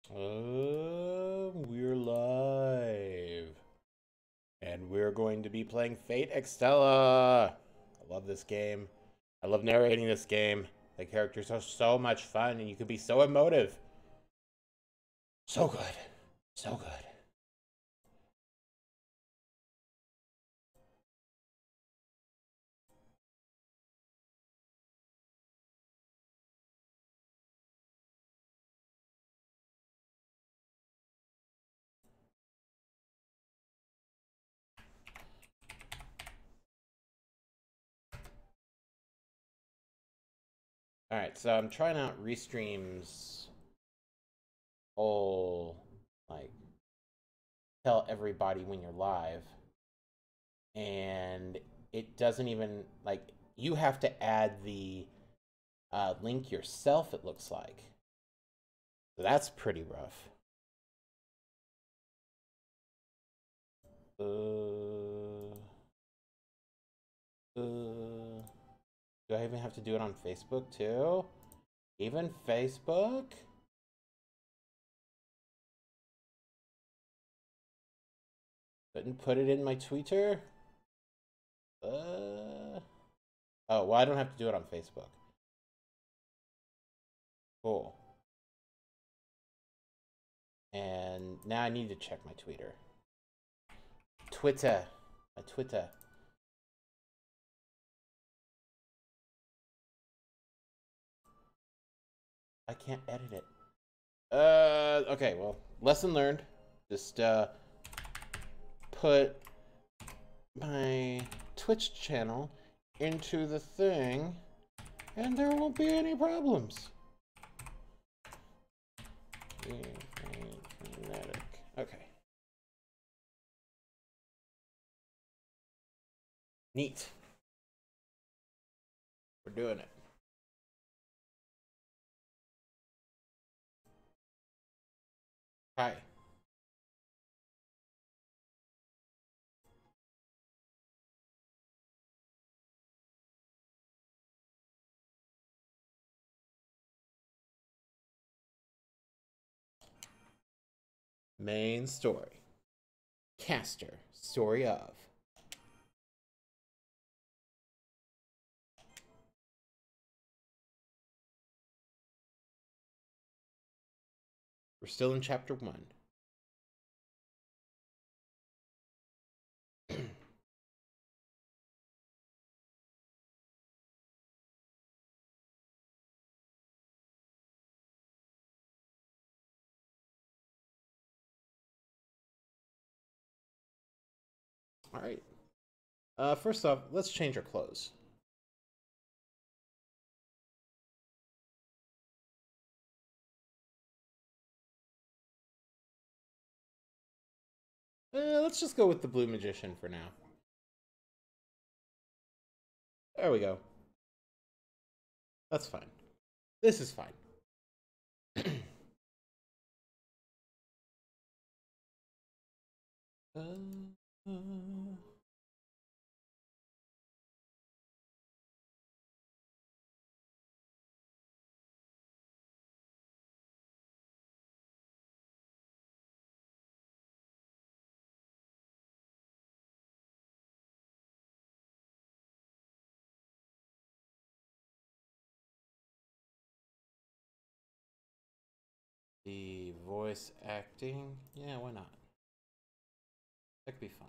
We're live. And we're going to be playing Fate Extella. I love this game. I love narrating this game. The characters are so much fun and you can be so emotive. So good. So good. Alright, so I'm trying out Restream's whole, like, tell everybody when you're live. And it doesn't even, like, you have to add the link yourself, it looks like. So that's pretty rough. Do I even have to do it on Facebook too? Even Facebook? Couldn't put it in my Twitter? Oh, well, I don't have to do it on Facebook. Cool. And now I need to check my Twitter. Twitter. My Twitter. I can't edit it. Okay, well, lesson learned. Just, put my Twitch channel into the thing, and there won't be any problems. Okay. Neat. We're doing it. Hi. Main story. Caster, story of. We're still in chapter 1. All right. First off, let's change our clothes. Let's just go with the blue magician for now. There we go. That's fine. This is fine. uh... The voice acting? Yeah, why not? That could be fun.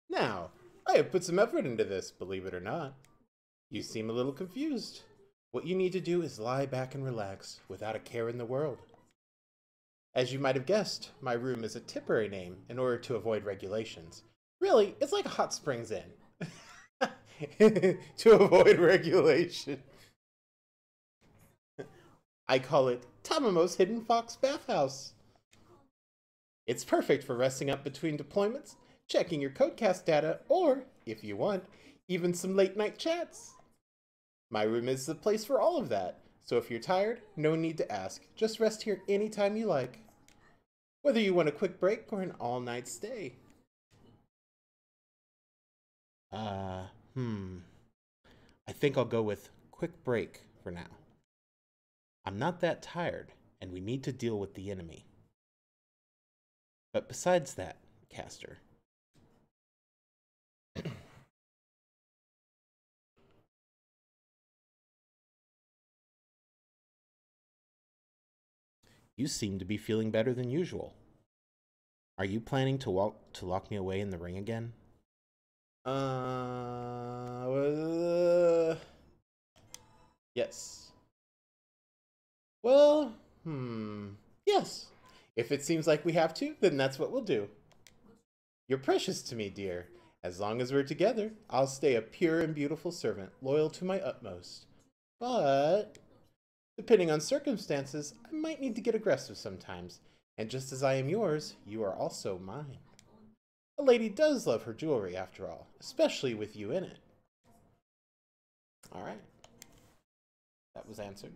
Now, I have put some effort into this, believe it or not. You seem a little confused. What you need to do is lie back and relax, without a care in the world. As you might have guessed, my room is a temporary name in order to avoid regulations. Really, it's like a hot springs inn. To avoid regulation. I call it Tamamo's Hidden Fox Bathhouse. It's perfect for resting up between deployments, checking your codecast data, or, if you want, even some late night chats. My room is the place for all of that, so if you're tired, no need to ask. Just rest here anytime you like. Whether you want a quick break or an all-night stay. I think I'll go with quick break for now. I'm not that tired, and we need to deal with the enemy. But besides that, Caster, you seem to be feeling better than usual. Are you planning to lock me away in the ring again? Yes. Well, yes. If it seems like we have to, then that's what we'll do. You're precious to me, dear. As long as we're together, I'll stay a pure and beautiful servant, loyal to my utmost. But, depending on circumstances, I might need to get aggressive sometimes. And just as I am yours, you are also mine. A lady does love her jewelry, after all, especially with you in it. All right. That was answered.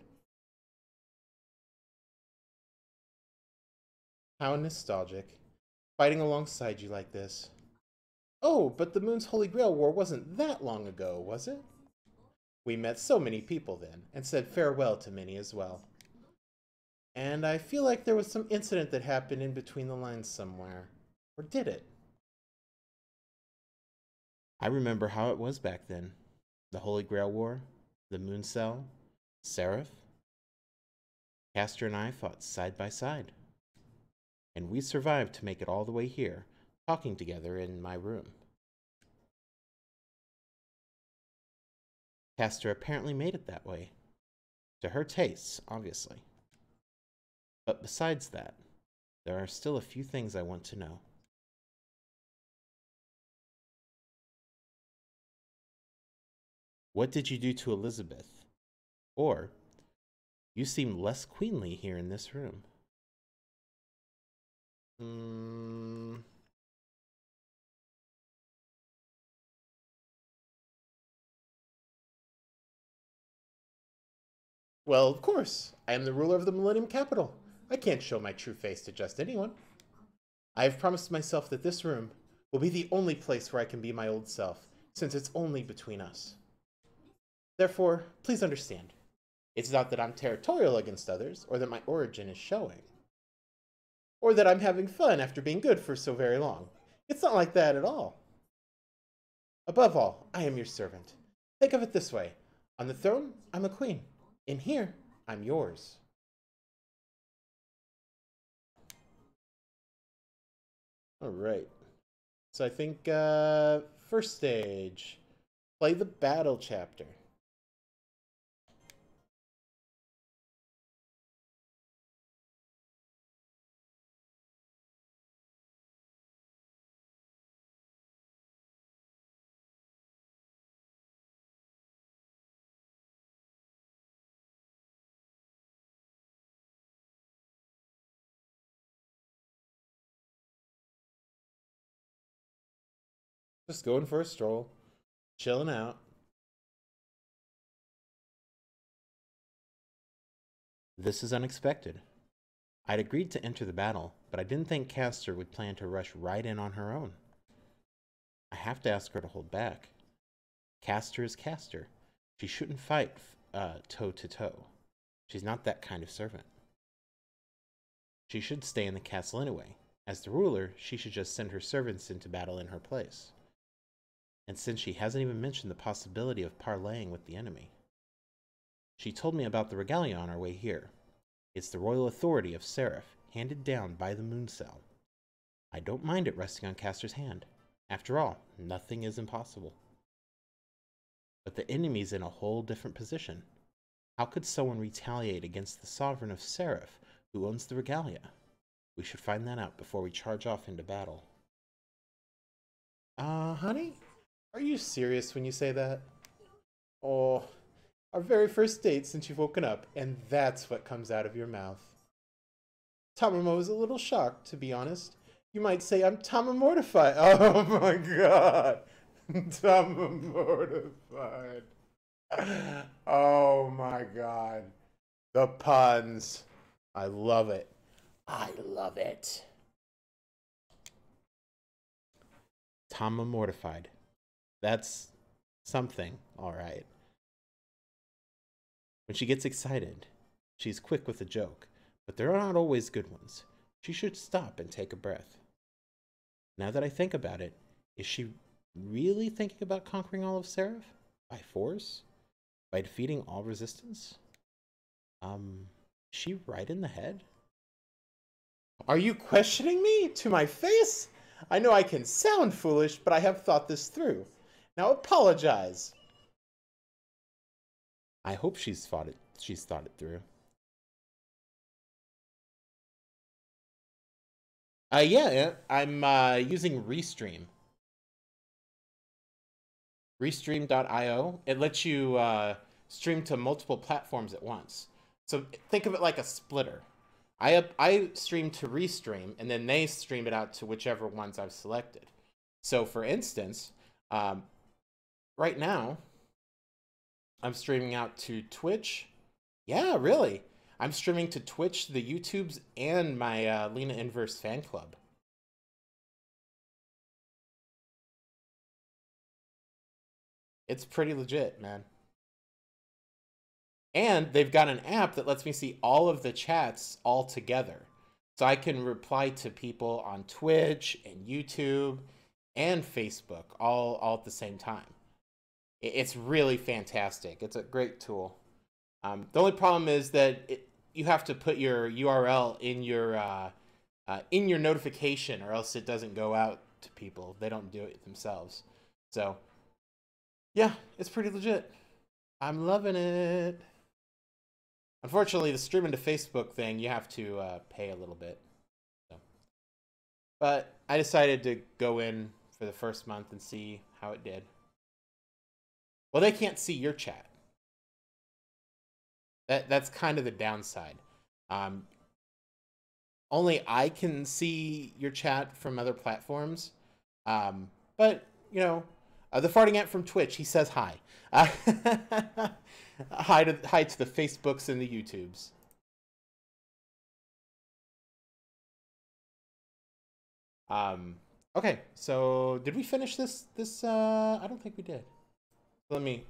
How nostalgic. Fighting alongside you like this. Oh, but the Moon's Holy Grail War wasn't that long ago, was it? We met so many people then, and said farewell to many as well. And I feel like there was some incident that happened in between the lines somewhere. Or did it? I remember how it was back then. The Holy Grail War, the Moon Cell, Seraph. Caster and I fought side by side. And we survived to make it all the way here, talking together in my room. Caster apparently made it that way. To her tastes, obviously. But besides that, there are still a few things I want to know. What did you do to Elizabeth? Or, you seem less queenly here in this room. Well, of course. I am the ruler of the Millennium Capital. I can't show my true face to just anyone. I have promised myself that this room will be the only place where I can be my old self, since it's only between us. Therefore, please understand. It's not that I'm territorial against others, or that my origin is showing. Or that I'm having fun after being good for so very long. It's not like that at all. Above all, I am your servant. Think of it this way. On the throne, I'm a queen. In here, I'm yours. All right. So I think first stage, play the battle chapter. Just going for a stroll, chilling out. This is unexpected. I'd agreed to enter the battle, but I didn't think Caster would plan to rush right in on her own. I have to ask her to hold back. Caster is Caster. She shouldn't fight toe to toe. She's not that kind of servant. She should stay in the castle anyway. As the ruler, she should just send her servants into battle in her place. And since she hasn't even mentioned the possibility of parleying with the enemy. She told me about the regalia on our way here. It's the royal authority of Seraph, handed down by the Moon Cell. I don't mind it resting on Caster's hand. After all, nothing is impossible. But the enemy's in a whole different position. How could someone retaliate against the sovereign of Seraph, who owns the regalia? We should find that out before we charge off into battle. Honey? Are you serious when you say that? Oh, our very first date since you've woken up, and that's what comes out of your mouth. Tamamo is a little shocked, to be honest. You might say I'm Tama mortified. Oh my god. Tama mortified. Oh my god. The puns. I love it. I love it. Tama mortified. That's something, all right. When she gets excited, she's quick with a joke, but they're not always good ones. She should stop and take a breath. Now that I think about it, is she really thinking about conquering all of Seraph? By force? By defeating all resistance? Is she right in the head? Are you questioning me to my face? I know I can sound foolish, but I have thought this through. Now apologize. I hope she's thought it through. Yeah, I'm using Restream. Restream.io. It lets you stream to multiple platforms at once. So think of it like a splitter. I stream to Restream, and then they stream it out to whichever ones I've selected. So for instance, right now, I'm streaming out to Twitch. Yeah, really. I'm streaming to Twitch, the YouTubes, and my Lena Inverse fan club. It's pretty legit, man. And they've got an app that lets me see all of the chats all together. So I can reply to people on Twitch and YouTube and Facebook all at the same time. It's really fantastic. It's a great tool. The only problem is that you have to put your URL in your notification, or else it doesn't go out to people. They don't do it themselves. So, yeah, it's pretty legit. I'm loving it. Unfortunately, the streaming to Facebook thing, you have to pay a little bit. So. But I decided to go in for the first month and see how it did. Well, they can't see your chat. That's kind of the downside. Only I can see your chat from other platforms. But, you know, the farting ant from Twitch, he says hi. Hi to the Facebooks and the YouTubes. Okay, so did we finish this? I don't think we did. Let me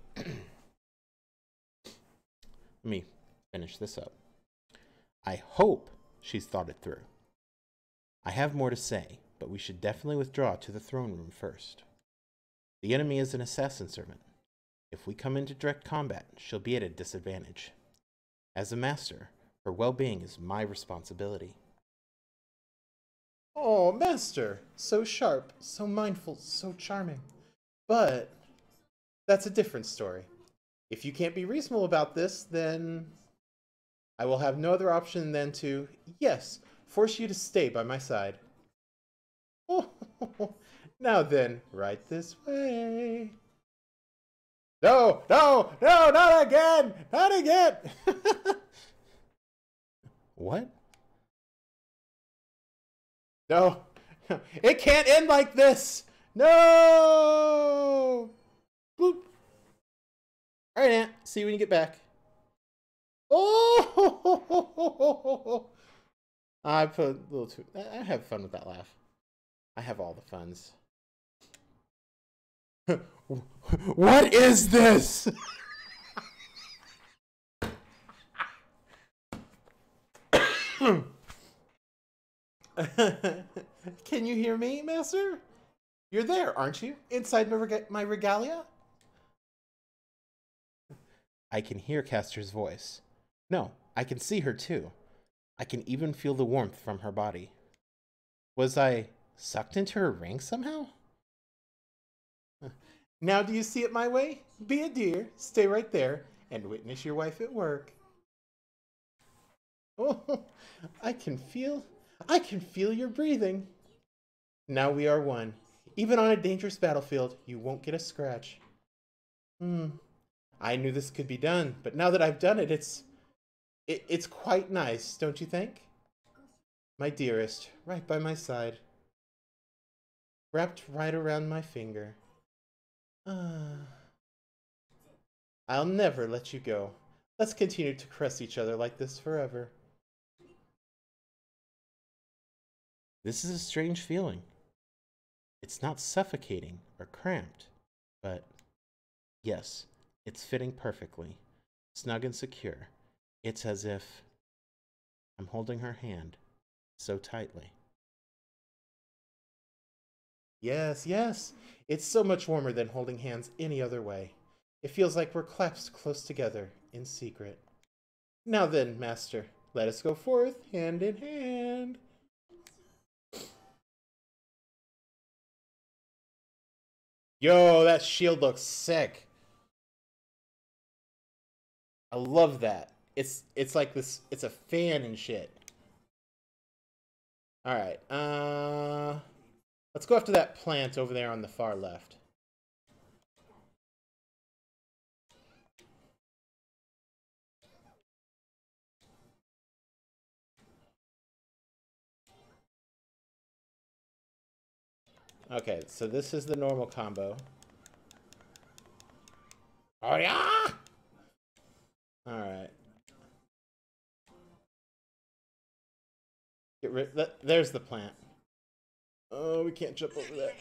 finish this up. I hope she's thought it through. I have more to say, but we should definitely withdraw to the throne room first. The enemy is an assassin servant. If we come into direct combat, she'll be at a disadvantage. As a master, her well-being is my responsibility. Oh, master! So sharp, so mindful, so charming. But that's a different story. If you can't be reasonable about this, then I will have no other option than to, yes, force you to stay by my side. Oh, now then, right this way. No, no, no, not again! Not again! What? No, it can't end like this! No! Boop. Alright, Aunt, see you when you get back. Oh! I put a little too... I have fun with that laugh. I have all the funs. What is this? Can you hear me, Master? You're there, aren't you? Inside my regalia? I can hear Castor's voice. No, I can see her too. I can even feel the warmth from her body. Was I sucked into her ring somehow? Now do you see it my way? Be a dear, stay right there, and witness your wife at work. Oh, I can feel your breathing. Now we are one. Even on a dangerous battlefield, you won't get a scratch. I knew this could be done, but now that I've done it, it's quite nice, don't you think? My dearest, right by my side. Wrapped right around my finger. I'll never let you go. Let's continue to caress each other like this forever. This is a strange feeling. It's not suffocating or cramped, but yes, it's fitting perfectly. snug and secure. It's as if I'm holding her hand so tightly. Yes, yes. It's so much warmer than holding hands any other way. It feels like we're clasped close together in secret. Now then, master, let us go forth hand in hand. Yo, that shield looks sick. I love that. It's like this, it's a fan and shit. Alright, let's go after that plant over there on the far left. Okay, so this is the normal combo. Oh yeah! Alright. Get rid. There's the plant. Oh, we can't jump over that.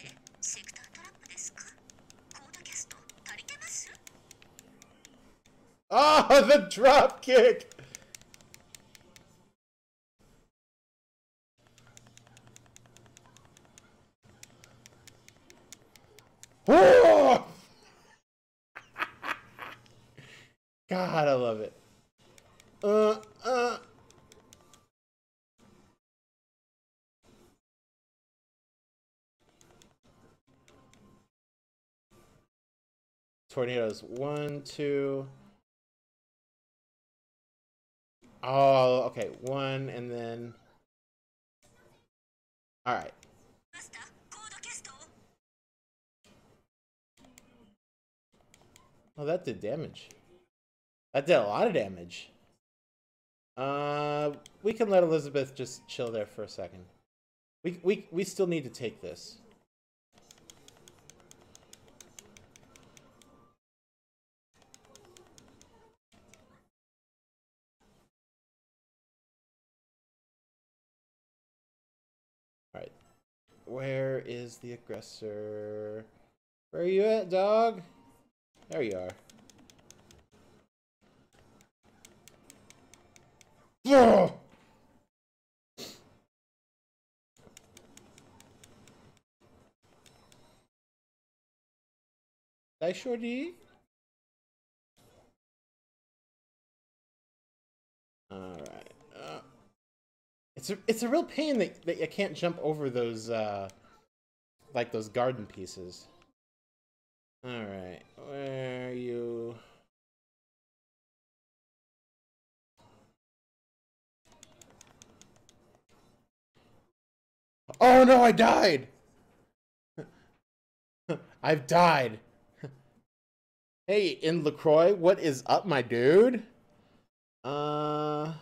Oh, the drop kick! Oh! God, I love it. Tornadoes. 1, 2. Oh, okay. 1, and then. Alright. Oh, that did damage. That did a lot of damage. We can let Elizabeth just chill there for a second. We still need to take this. Alright. Where is the aggressor? Where are you at, dog? There you are. Oh! Hi, shorty. All right. It's a real pain that you can't jump over those like those garden pieces. All right. Where are you? Oh no, I died. I've died. Hey, in LaCroix, what is up, my dude? All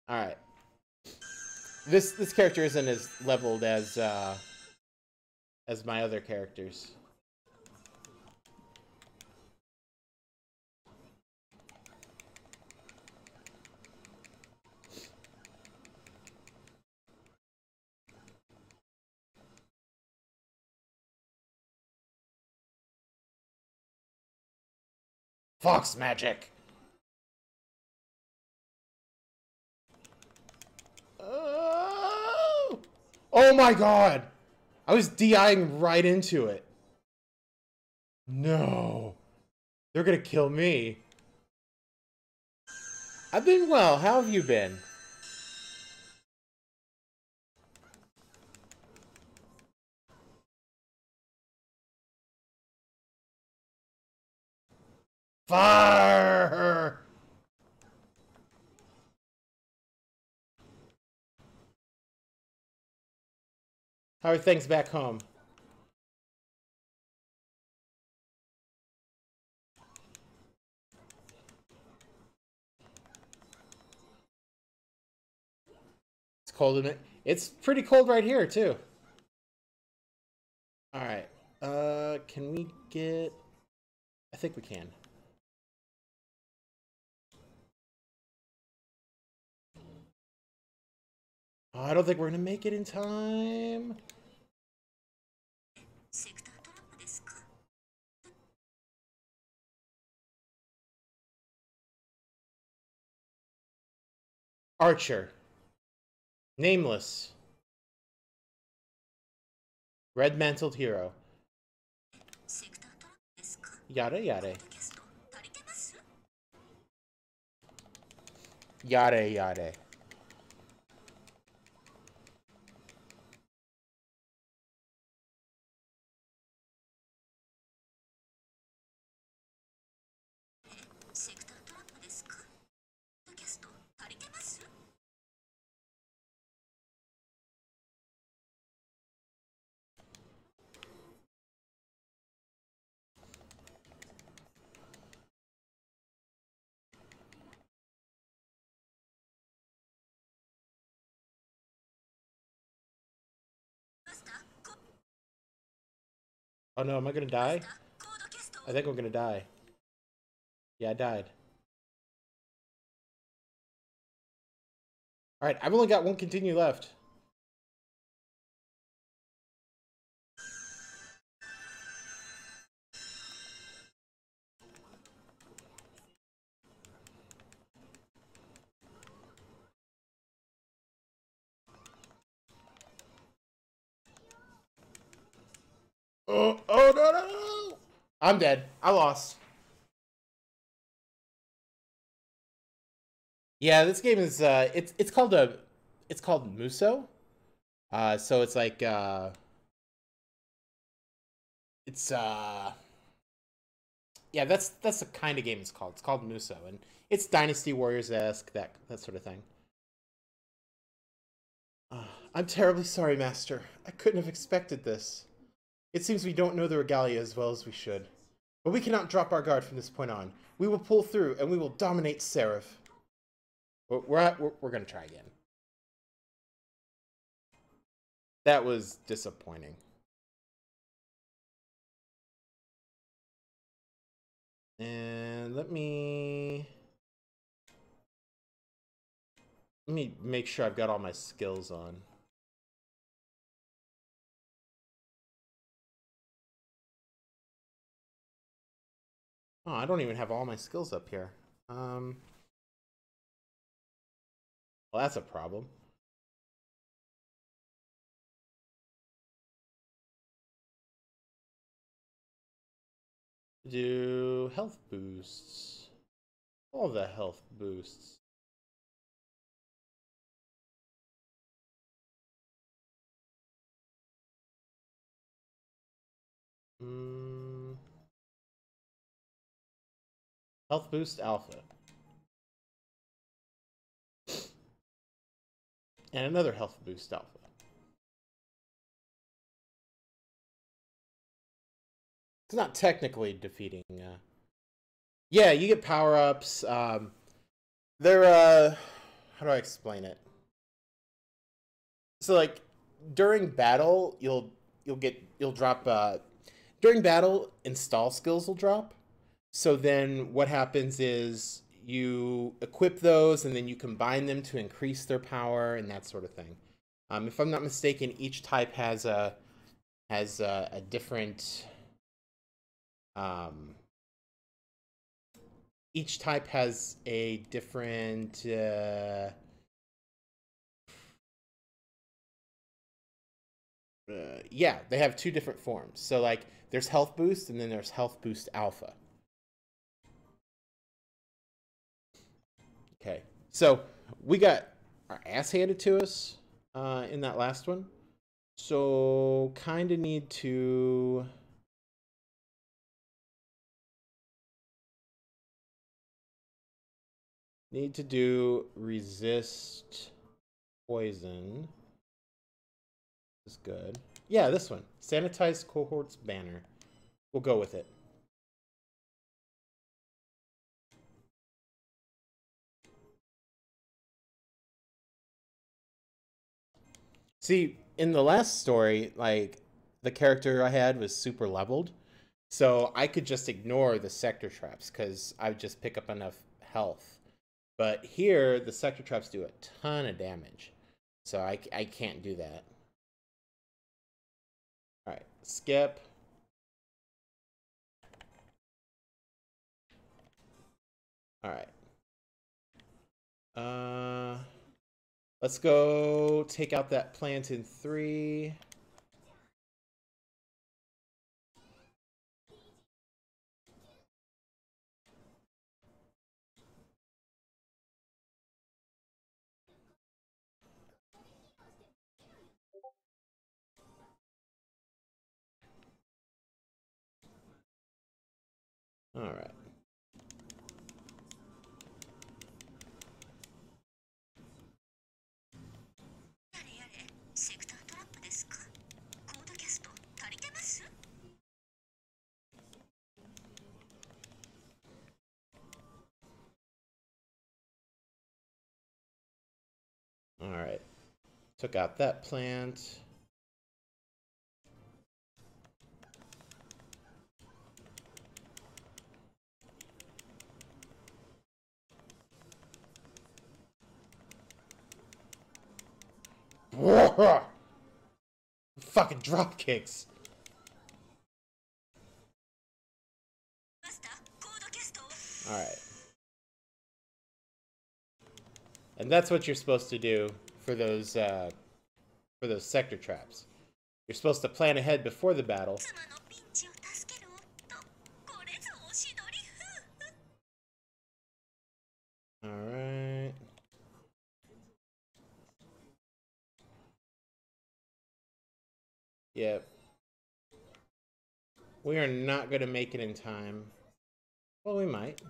right. This character isn't as leveled as my other characters. Fox magic. Oh my god! I was DIing right into it. No. They're gonna kill me. I've been well. How have you been? Fire! How are things back home? It's cold in it. It's pretty cold right here too. All right. Can we get? I think we can. Oh, I don't think we're gonna make it in time. Archer. Nameless. Red mantled hero. Yada yada. Yada yada. Oh no, am I gonna die? I think I'm gonna die. Yeah, I died. Alright, I've only got one continue left. Oh, oh no, no, no! I'm dead. I lost. Yeah, this game is it's called Muso. So it's like it's yeah, that's the kind of game it's called. It's called Muso, and it's Dynasty Warriors-esque, that sort of thing. I'm terribly sorry, Master. I couldn't have expected this. It seems we don't know the Regalia as well as we should. But we cannot drop our guard from this point on. We will pull through, and we will dominate Seraph. We're gonna try again. That was disappointing. And let me make sure I've got all my skills on. Oh, I don't even have all my skills up here. Well, that's a problem. Do health boosts. All the health boosts. Health boost alpha. And another health boost alpha. It's not technically defeating. Yeah, you get power ups. They're how do I explain it? So like during battle, you'll drop during battle, install skills will drop. So then what happens is you equip those and then you combine them to increase their power and that sort of thing. If I'm not mistaken, each type has a different each type has a different yeah, they have two different forms. So like there's health boost and then there's health boost alpha. Okay, so we got our ass handed to us in that last one. So kind of need to do resist poison. Is good. Yeah, this one. Sanitized cohorts banner. We'll go with it. See, in the last story, like the character I had was super leveled, so I could just ignore the sector traps because I would just pick up enough health. But here, the sector traps do a ton of damage, so I can't do that. All right, skip. All right. Let's go take out that plant in 3. All right. All right. Took out that plant. Fucking drop kicks. All right. And that's what you're supposed to do for those sector traps. You're supposed to plan ahead before the battle. All right. Yep. We are not going to make it in time. Well, we might.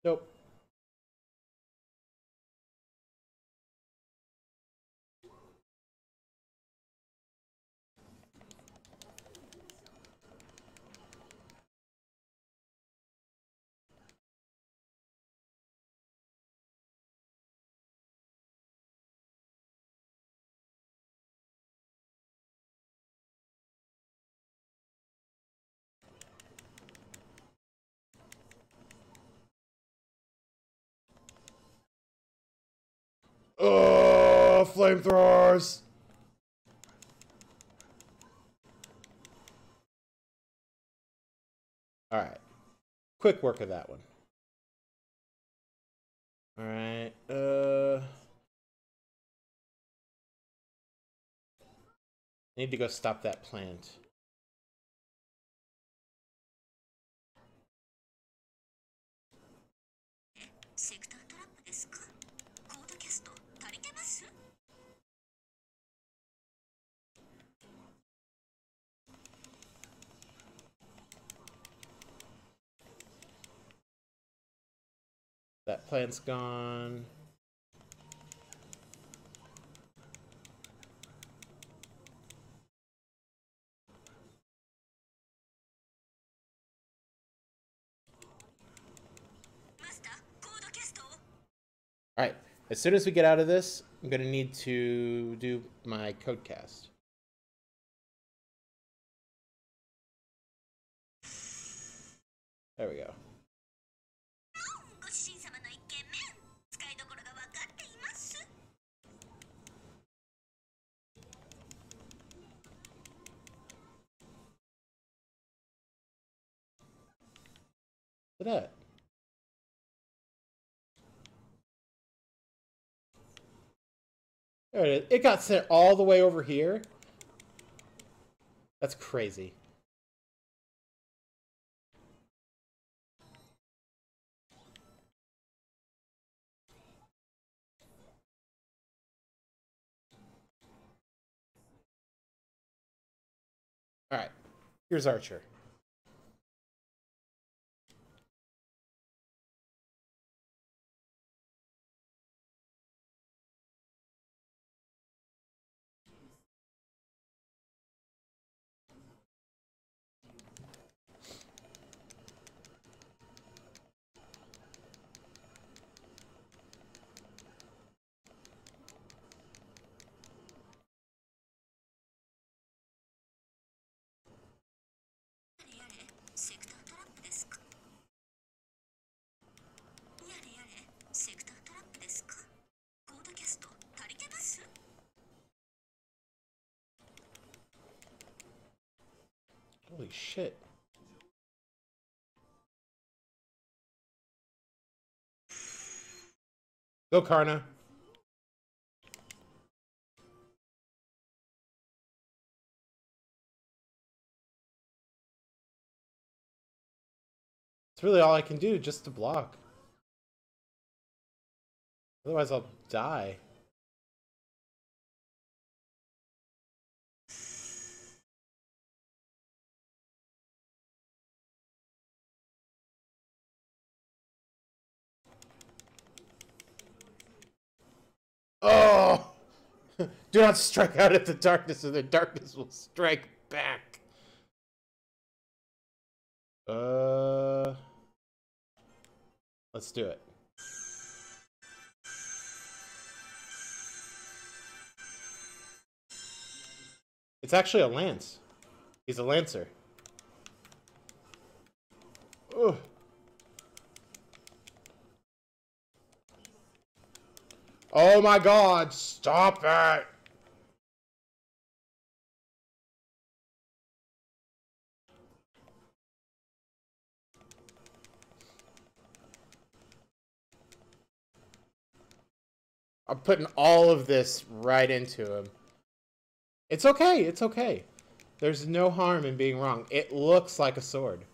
Nope. Oh, flamethrowers! All right. Quick work of that one. All right. Need to go stop that plant. That plant's gone. All right. As soon as we get out of this, I'm going to need to do my code cast. There we go. Look at that. There it is. It got sent all the way over here. That's crazy. All right. Here's Archer. Holy shit. Go, Karna. It's really all I can do just to block. Otherwise, I'll die. Oh! Do not strike out at the darkness, or the darkness will strike back. Let's do it. It's actually a lance. He's a lancer. Ugh. Oh my god, stop it! I'm putting all of this right into him. It's okay, it's okay. There's no harm in being wrong. It looks like a sword.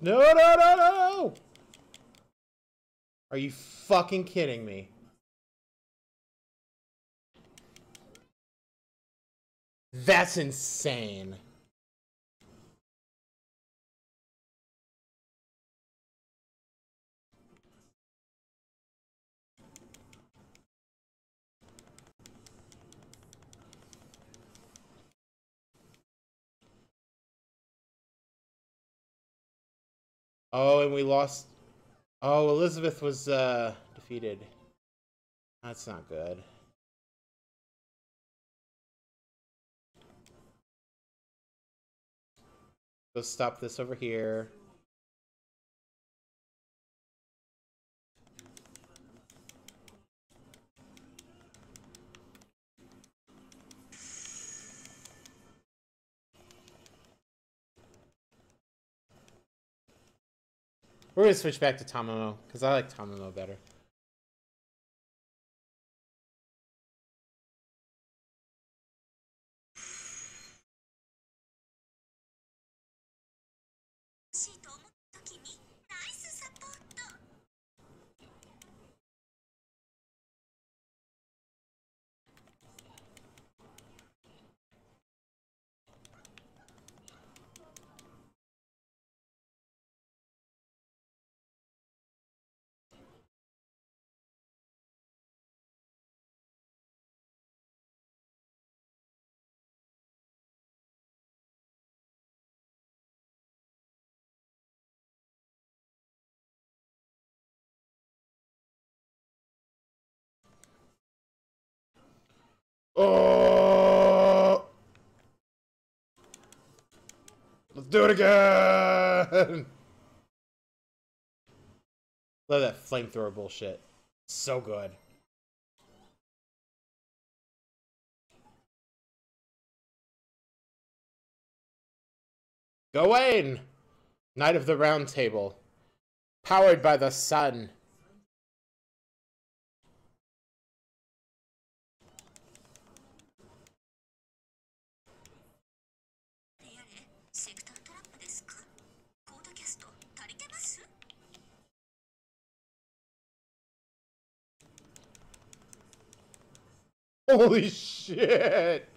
No, no, no, no, no! Are you fucking kidding me? That's insane. Oh, and we lost. Oh, Elizabeth was defeated. That's not good. Let's stop this over here. We're gonna switch back to Tamamo, because I like Tamamo better. Oh! Let's do it again! Love that flamethrower bullshit. So good. Gawain! Knight of the Round Table. Powered by the sun. Holy shit!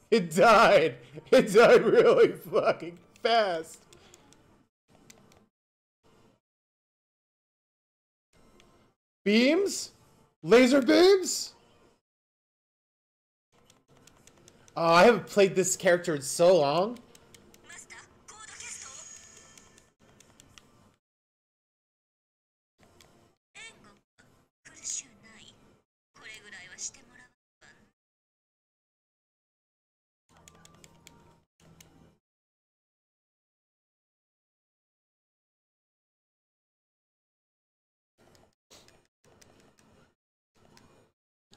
It died! It died really fucking fast! Beams? Laser beams? Oh, I haven't played this character in so long.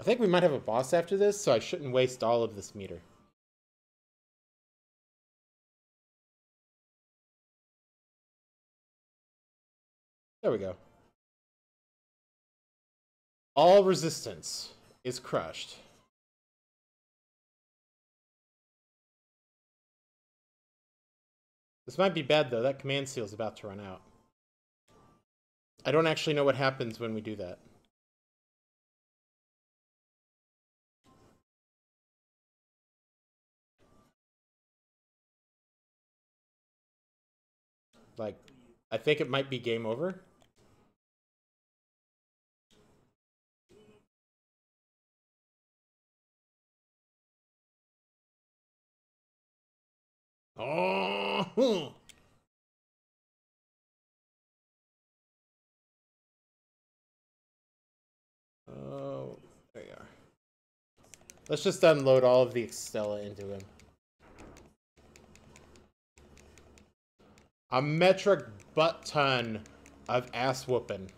I think we might have a boss after this, so I shouldn't waste all of this meter. There we go. All resistance is crushed. This might be bad, though. That command seal is about to run out. I don't actually know what happens when we do that. Like, I think it might be game over. Oh! Oh, there you are. Let's just unload all of the Extella into him. A metric butt ton of ass whooping.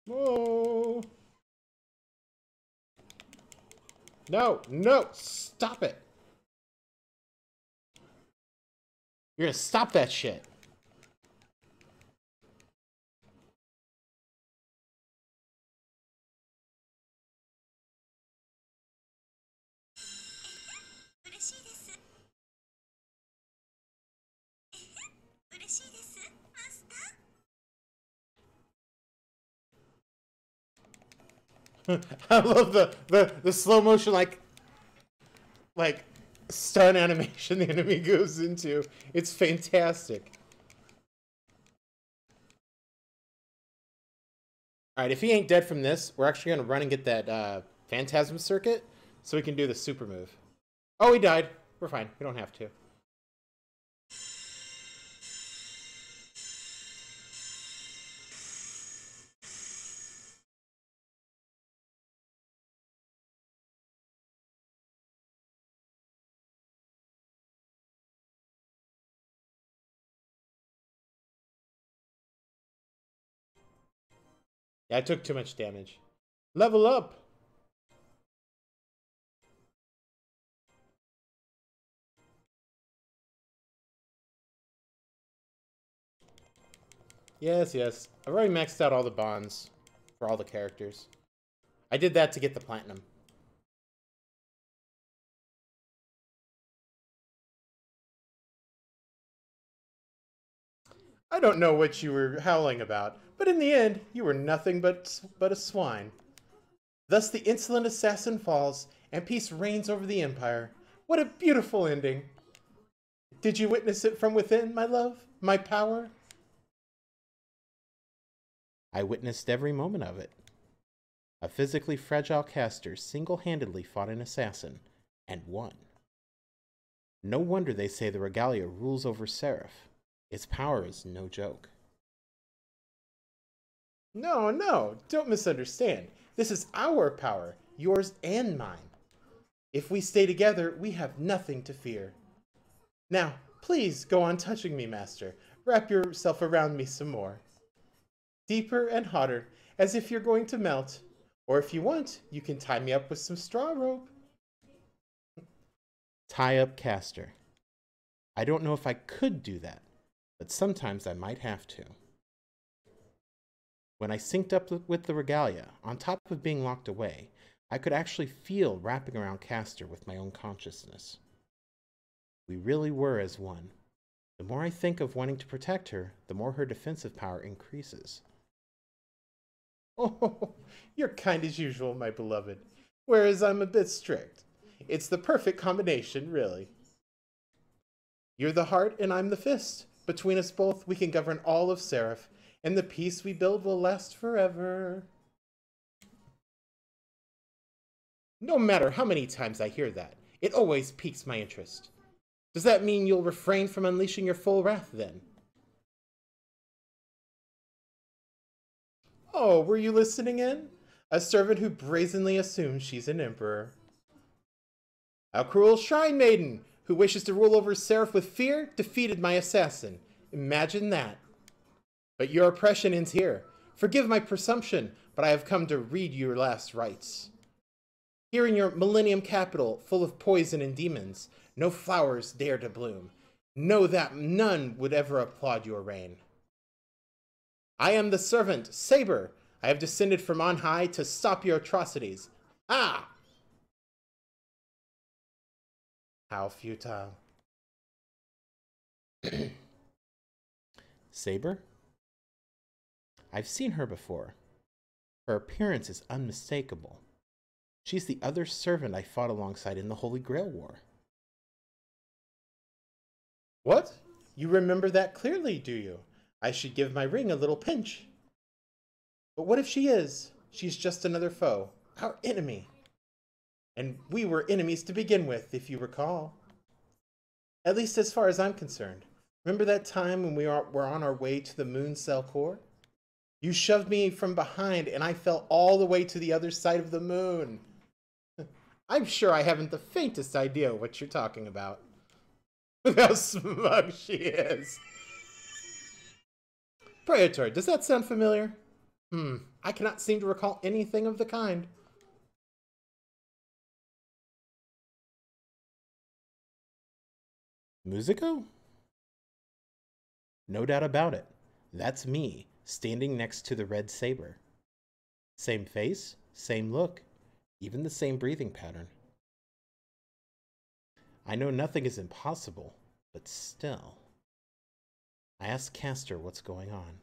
Whoa! No, no, stop it! You're gonna stop that shit. I love the slow motion like stun animation the enemy goes into. It's fantastic. Alright, if he ain't dead from this, we're actually gonna run and get that Phantasm circuit so we can do the super move. Oh, he died. We're fine. We don't have to. Yeah, I took too much damage. Level up! Yes, yes. I've already maxed out all the bonds for all the characters. I did that to get the platinum. I don't know what you were howling about, but in the end, you were nothing but a swine. Thus the insolent assassin falls, and peace reigns over the empire. What a beautiful ending! Did you witness it from within, my love? My power? I witnessed every moment of it. A physically fragile caster single-handedly fought an assassin, and won. No wonder they say the Regalia rules over Seraph. Its power is no joke. No, no, don't misunderstand. This is our power, yours and mine. If we stay together, we have nothing to fear. Now, please go on touching me, master. Wrap yourself around me some more. Deeper and hotter, as if you're going to melt. Or if you want, you can tie me up with some straw rope. Tie up caster. I don't know if I could do that, but sometimes I might have to. When I synced up with the Regalia, on top of being locked away, I could actually feel wrapping around Caster with my own consciousness. We really were as one. The more I think of wanting to protect her, the more her defensive power increases. Oh, you're kind as usual, my beloved, whereas I'm a bit strict. It's the perfect combination, really. You're the heart and I'm the fist. Between us both, we can govern all of Seraph, and the peace we build will last forever. No matter how many times I hear that, it always piques my interest. Does that mean you'll refrain from unleashing your full wrath, then? Oh, were you listening in? A servant who brazenly assumes she's an emperor. A cruel shrine maiden who wishes to rule over Seraph with fear defeated my assassin. Imagine that. But your oppression ends here. Forgive my presumption, but I have come to read your last rites. Here in your Millennium capital, full of poison and demons, no flowers dare to bloom. Know that none would ever applaud your reign. I am the servant, Saber. I have descended from on high to stop your atrocities. Ah! How futile. Saber? I've seen her before. Her appearance is unmistakable. She's the other servant I fought alongside in the Holy Grail War. What? You remember that clearly, do you? I should give my ring a little pinch. But what if she is? She's just another foe, our enemy. And we were enemies to begin with, if you recall. At least as far as I'm concerned. Remember that time when we were on our way to the moon cell core? You shoved me from behind and I fell all the way to the other side of the moon. I'm sure I haven't the faintest idea what you're talking about. How smug she is. Praetor, does that sound familiar? I cannot seem to recall anything of the kind. MIKOOO? No doubt about it. That's me, standing next to the red saber. Same face, same look, even the same breathing pattern. I know nothing is impossible, but still. I asked Castor what's going on.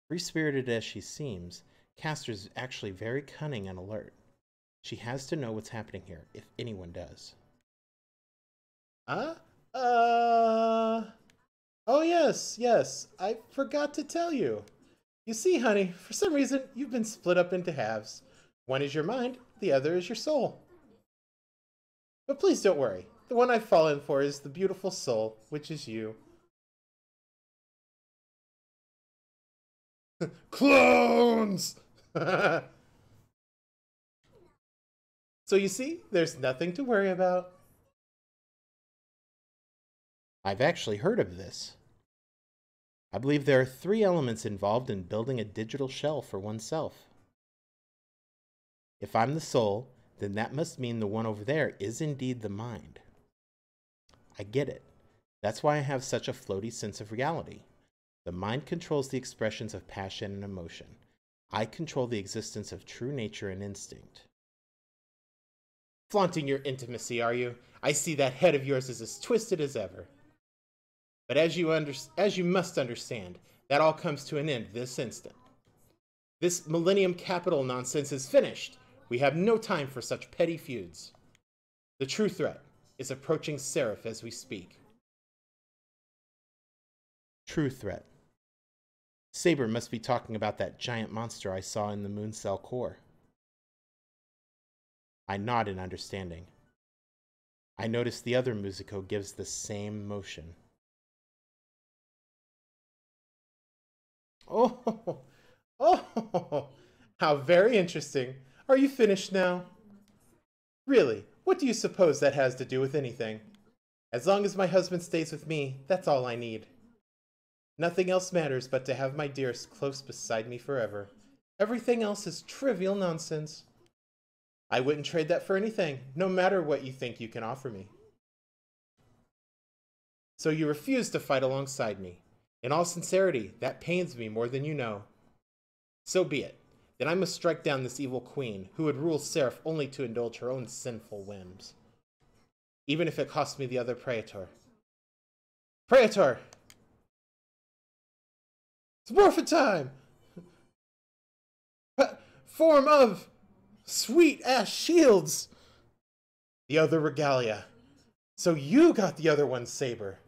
Free-spirited as she seems, Castor's actually very cunning and alert. She has to know what's happening here, if anyone does. Oh yes, I forgot to tell you. You see, honey, for some reason, you've been split up into halves. One is your mind, the other is your soul. But please don't worry. The one I've fallen for is the beautiful soul, which is you. Clones! So you see, there's nothing to worry about. I've actually heard of this. I believe there are 3 elements involved in building a digital shell for oneself. If I'm the soul, then that must mean the one over there is indeed the mind. I get it. That's why I have such a floaty sense of reality. The mind controls the expressions of passion and emotion. I control the existence of true nature and instinct. Flaunting your intimacy, are you? I see that head of yours is as twisted as ever. But as you must understand, that all comes to an end this instant. This Millennium Capital nonsense is finished. We have no time for such petty feuds. The true threat is approaching Seraph as we speak. True threat. Saber must be talking about that giant monster I saw in the moon cell core. I nod in understanding. I notice the other MIKOOO gives the same motion. Oh, how very interesting. Are you finished now? Really, what do you suppose that has to do with anything? As long as my husband stays with me, that's all I need. Nothing else matters but to have my dearest close beside me forever. Everything else is trivial nonsense. I wouldn't trade that for anything, no matter what you think you can offer me. So you refuse to fight alongside me. In all sincerity, that pains me more than you know. So be it. Then I must strike down this evil queen, who would rule Seraph only to indulge her own sinful whims. Even if it costs me the other Praetor. Praetor! It's morphin' time! Form of sweet-ass shields! The other regalia. So you got the other one's saber.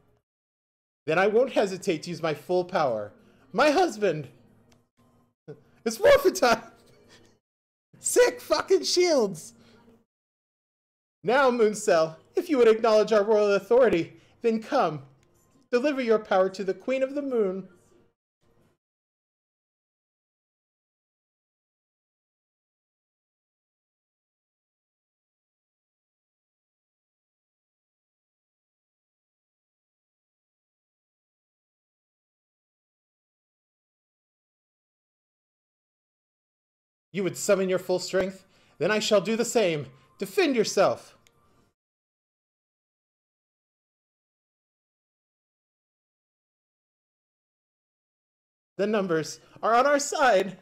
Then I won't hesitate to use my full power. My husband! It's morphin' time! Sick fucking shields! Now, Mooncell, if you would acknowledge our royal authority, then come. Deliver your power to the Queen of the Moon. You would summon your full strength? Then I shall do the same. Defend yourself! The numbers are on our side!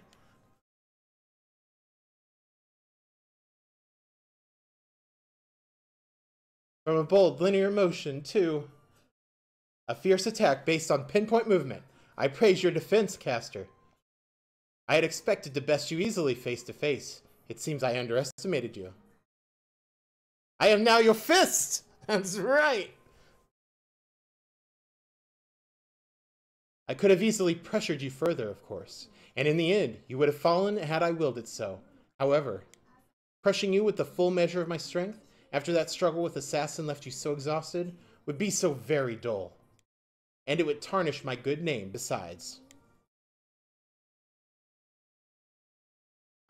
From a bold linear motion to a fierce attack based on pinpoint movement. I praise your defense, caster. I had expected to best you easily face to face. It seems I underestimated you. I am now your fist! That's right! I could have easily pressured you further, of course, and in the end, you would have fallen had I willed it so. However, crushing you with the full measure of my strength, after that struggle with Assassin left you so exhausted, would be so very dull. And it would tarnish my good name besides.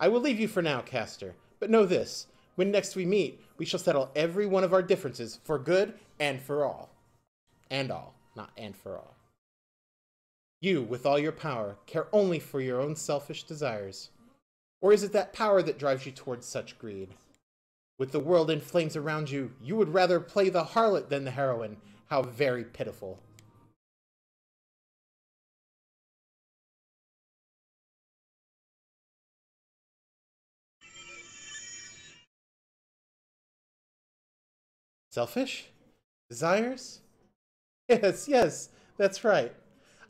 I will leave you for now, caster, but know this. When next we meet, we shall settle every one of our differences for good and for all. And all, not and for all. You, with all your power, care only for your own selfish desires. Or is it that power that drives you towards such greed? With the world in flames around you, you would rather play the harlot than the heroine. How very pitiful. Selfish? Desires? Yes, yes, that's right.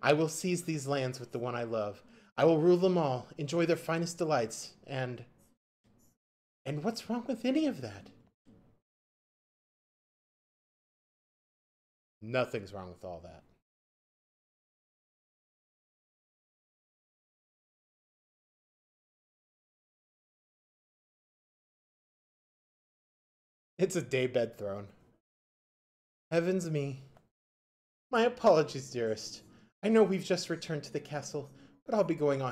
I will seize these lands with the one I love. I will rule them all, enjoy their finest delights, and what's wrong with any of that? Nothing's wrong with all that. It's a daybed throne. Heavens me. My apologies, dearest. I know we've just returned to the castle, but I'll be going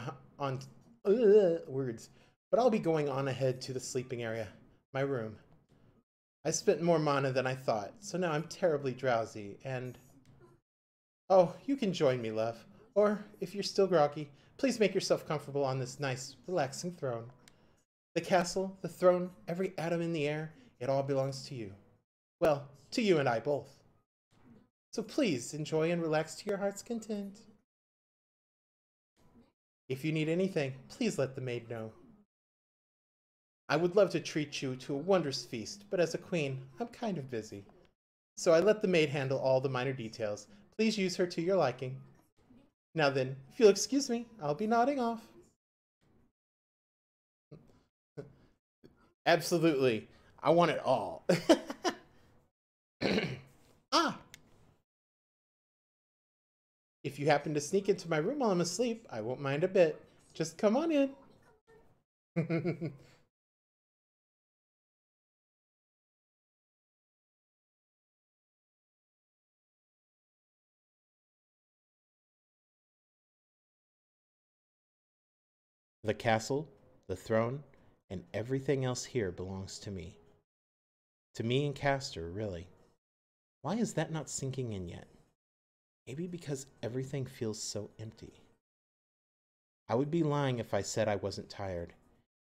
words. But I'll be going on ahead to the sleeping area, my room. I spent more mana than I thought, so now I'm terribly drowsy, and... Oh, you can join me, love. Or, if you're still groggy, please make yourself comfortable on this nice, relaxing throne. The castle, the throne, every atom in the air, it all belongs to you. Well, to you and I both. So please enjoy and relax to your heart's content. If you need anything, please let the maid know. I would love to treat you to a wondrous feast, but as a queen, I'm kind of busy. So I let the maid handle all the minor details. Please use her to your liking. Now then, if you'll excuse me, I'll be nodding off. Absolutely. I want it all. Ah! If you happen to sneak into my room while I'm asleep, I won't mind a bit. Just come on in. The castle, the throne, and everything else here belongs to me. To me and Castor, really. Why is that not sinking in yet? Maybe because everything feels so empty. I would be lying if I said I wasn't tired.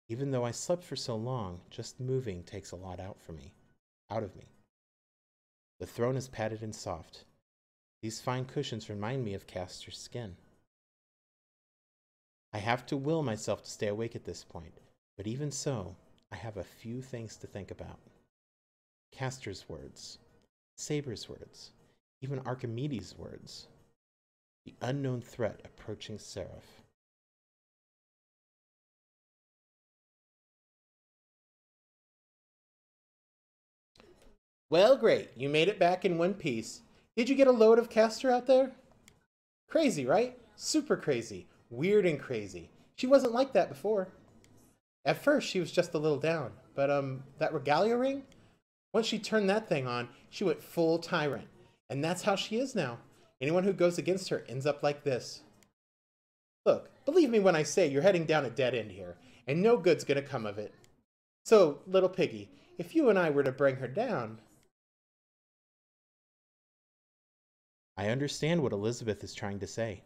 Even though I slept for so long, just moving takes a lot out of me. The throne is padded and soft. These fine cushions remind me of Castor's skin. I have to will myself to stay awake at this point, but even so, I have a few things to think about. Castor's words, Saber's words, even Archimedes' words. The unknown threat approaching Seraph. Well, great. You made it back in one piece. Did you get a load of Castor out there? Crazy, right? Super crazy. Weird and crazy. She wasn't like that before. At first, she was just a little down. But, that regalia ring? Once she turned that thing on, she went full tyrant. And that's how she is now. Anyone who goes against her ends up like this. Look, believe me when I say you're heading down a dead end here, and no good's gonna come of it. So, little piggy, if you and I were to bring her down... I understand what Elizabeth is trying to say.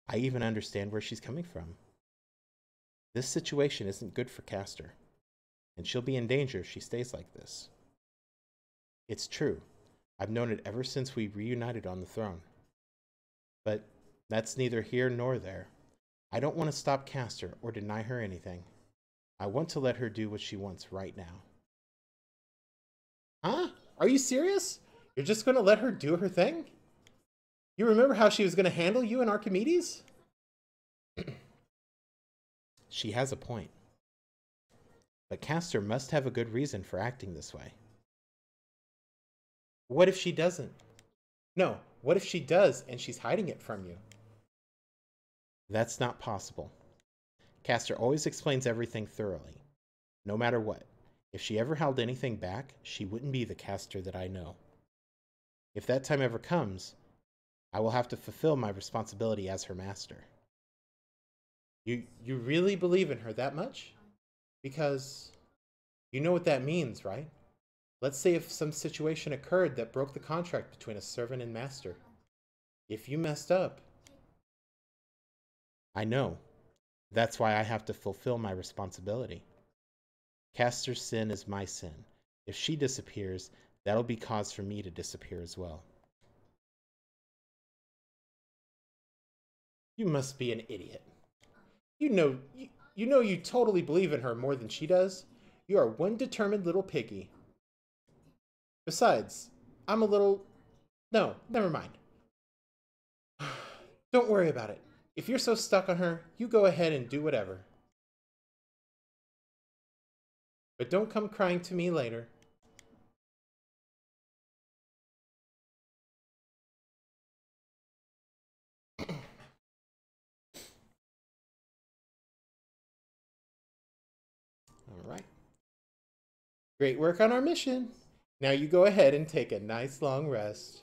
I even understand where she's coming from. This situation isn't good for Castor, and she'll be in danger if she stays like this. It's true. I've known it ever since we reunited on the throne. But that's neither here nor there. I don't want to stop Castor or deny her anything. I want to let her do what she wants right now. Huh? Are you serious? You're just going to let her do her thing? You remember how she was going to handle you and Archimedes? She has a point. But Castor must have a good reason for acting this way. What if she doesn't? No, what if she does and she's hiding it from you? That's not possible. Castor always explains everything thoroughly, no matter what. If she ever held anything back, she wouldn't be the Castor that I know. If that time ever comes, I will have to fulfill my responsibility as her master. You really believe in her that much? Because you know what that means, right? Let's say if some situation occurred that broke the contract between a servant and master. If you messed up. I know. That's why I have to fulfill my responsibility. Castor's sin is my sin. If she disappears, that'll be cause for me to disappear as well. You must be an idiot. You know you totally believe in her more than she does. You are one determined little piggy. Besides, I'm a little... No, never mind. Don't worry about it. If you're so stuck on her, you go ahead and do whatever. But don't come crying to me later. Alright. Great work on our mission. Now you go ahead and take a nice long rest.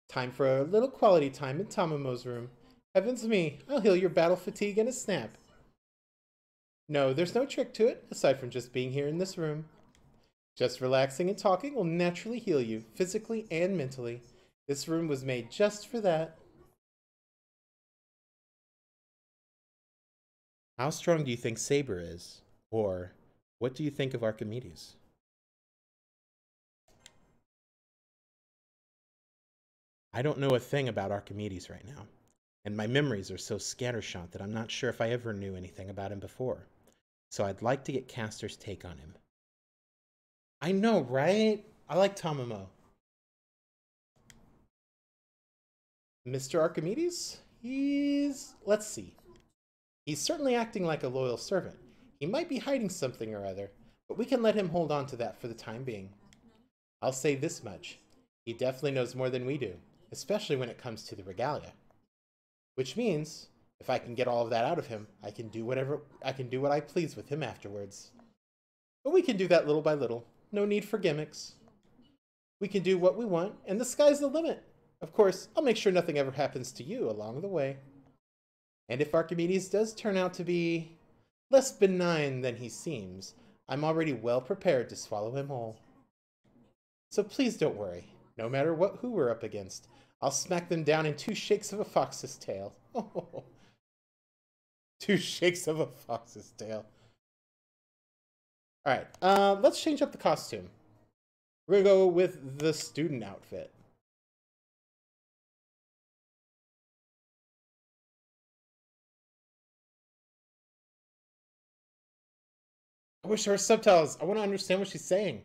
Time for a little quality time in Tamamo's room. Heavens me, I'll heal your battle fatigue in a snap. No, there's no trick to it, aside from just being here in this room. Just relaxing and talking will naturally heal you, physically and mentally. This room was made just for that. How strong do you think Saber is? Or, what do you think of Archimedes? I don't know a thing about Archimedes right now, and my memories are so scattershot that I'm not sure if I ever knew anything about him before. So I'd like to get Castor's take on him. I know, right? I like Tamamo. Mr. Archimedes? Let's see. He's certainly acting like a loyal servant. He might be hiding something or other, but we can let him hold on to that for the time being. I'll say this much. He definitely knows more than we do, especially when it comes to the regalia. Which means, if I can get all of that out of him, I can do what I please with him afterwards. But we can do that little by little. No need for gimmicks. We can do what we want, and the sky's the limit. Of course, I'll make sure nothing ever happens to you along the way. And if Archimedes does turn out to be less benign than he seems, I'm already well prepared to swallow him whole. So please don't worry. No matter who we're up against, I'll smack them down in 2 shakes of a fox's tail. 2 shakes of a fox's tail. Alright, let's change up the costume. We're gonna go with the student outfit. I wish there were subtitles. I want to understand what she's saying.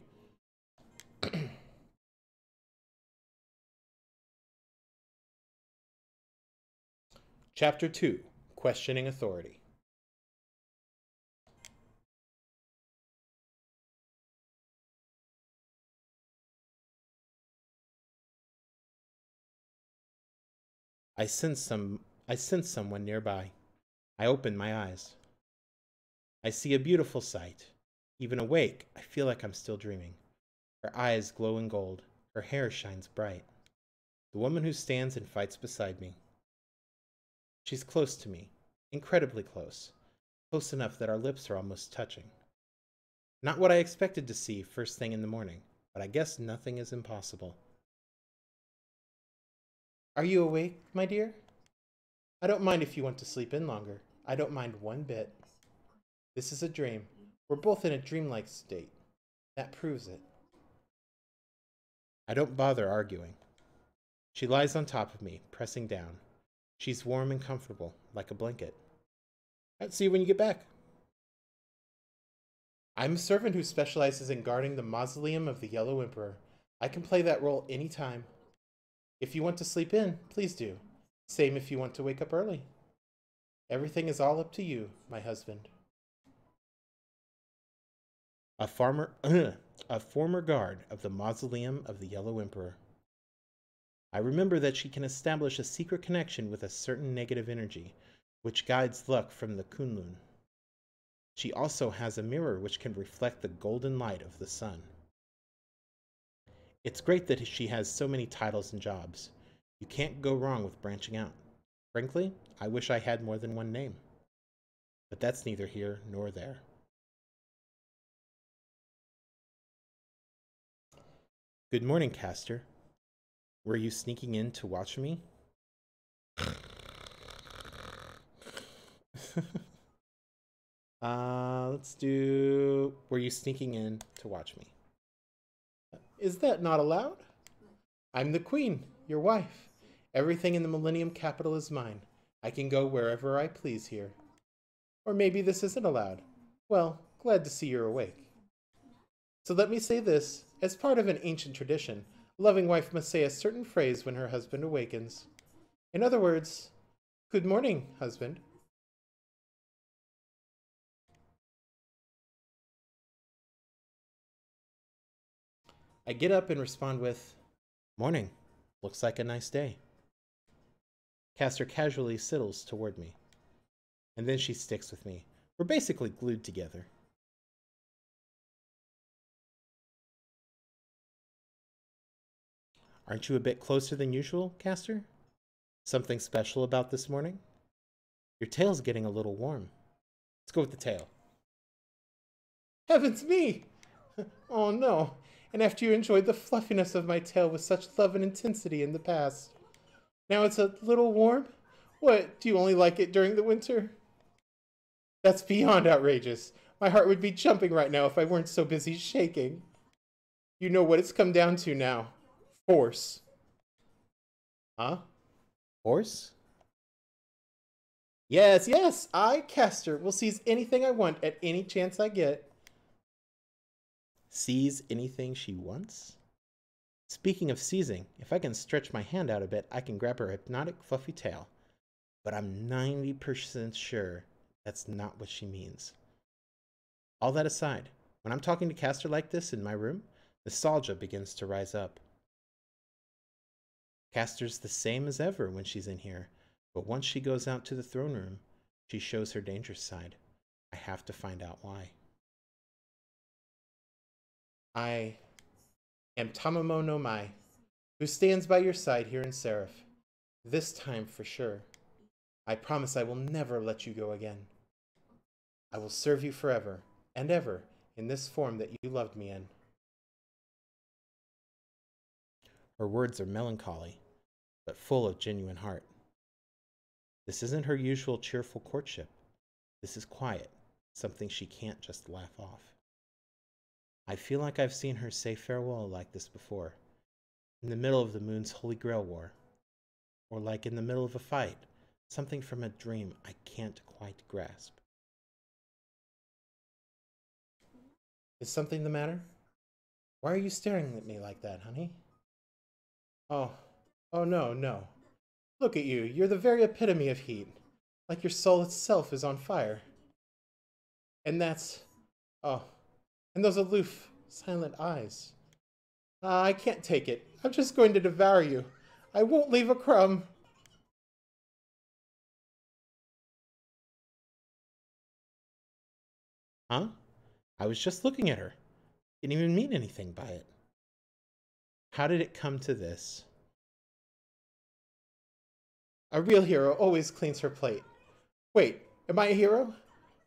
Chapter 2, Questioning Authority. I sense someone nearby. I open my eyes. I see a beautiful sight. Even awake, I feel like I'm still dreaming. Her eyes glow in gold. Her hair shines bright. The woman who stands and fights beside me. She's close to me. Incredibly close. Close enough that our lips are almost touching. Not what I expected to see first thing in the morning, but I guess nothing is impossible. Are you awake, my dear? I don't mind if you want to sleep in longer. I don't mind one bit. This is a dream. We're both in a dreamlike state. That proves it. I don't bother arguing. She lies on top of me, pressing down. She's warm and comfortable, like a blanket. I'll see you when you get back. I'm a servant who specializes in guarding the mausoleum of the Yellow Emperor. I can play that role anytime. If you want to sleep in, please do. Same if you want to wake up early. Everything is all up to you, my husband. A former guard of the mausoleum of the Yellow Emperor. I remember that she can establish a secret connection with a certain negative energy, which guides luck from the Kunlun. She also has a mirror which can reflect the golden light of the sun. It's great that she has so many titles and jobs. You can't go wrong with branching out. Frankly, I wish I had more than one name. But that's neither here nor there. Good morning, Castor. Were you sneaking in to watch me? Let's do... Were you sneaking in to watch me? Is that not allowed? I'm the queen, your wife. Everything in the Millennium Capital is mine. I can go wherever I please here. Or maybe this isn't allowed. Well, glad to see you're awake. So let me say this. As part of an ancient tradition, a loving wife must say a certain phrase when her husband awakens. In other words, good morning, husband. I get up and respond with, morning. Looks like a nice day. Castor casually sidles toward me. And then she sticks with me. We're basically glued together. Aren't you a bit closer than usual, Castor? Something special about this morning? Your tail's getting a little warm. Let's go with the tail. Heavens me! Oh no. And after you enjoyed the fluffiness of my tail with such love and intensity in the past. Now it's a little warm? What, do you only like it during the winter? That's beyond outrageous. My heart would be jumping right now if I weren't so busy shaking. You know what it's come down to now. Force. Huh? Force? Yes, yes, I, Castor, will seize anything I want at any chance I get. Seize anything she wants? Speaking of seizing, if I can stretch my hand out a bit, I can grab her hypnotic fluffy tail. But I'm 90% sure that's not what she means. All that aside, when I'm talking to Castor like this in my room, nostalgia begins to rise up. Castor's the same as ever when she's in here, but once she goes out to the throne room, she shows her dangerous side. I have to find out why. I am Tamamo no Mai, who stands by your side here in Seraph. This time for sure. I promise I will never let you go again. I will serve you forever and ever in this form that you loved me in. Her words are melancholy, but full of genuine heart. This isn't her usual cheerful courtship. This is quiet, something she can't just laugh off. I feel like I've seen her say farewell like this before, in the middle of the moon's Holy Grail War, or like in the middle of a fight, something from a dream I can't quite grasp. Is something the matter? Why are you staring at me like that, honey? Oh no, no. Look at you, you're the very epitome of heat, like your soul itself is on fire. And that's, and those aloof, silent eyes. I can't take it. I'm just going to devour you. I won't leave a crumb. Huh? I was just looking at her. Didn't even mean anything by it. How did it come to this? A real hero always cleans her plate. Wait, am I a hero?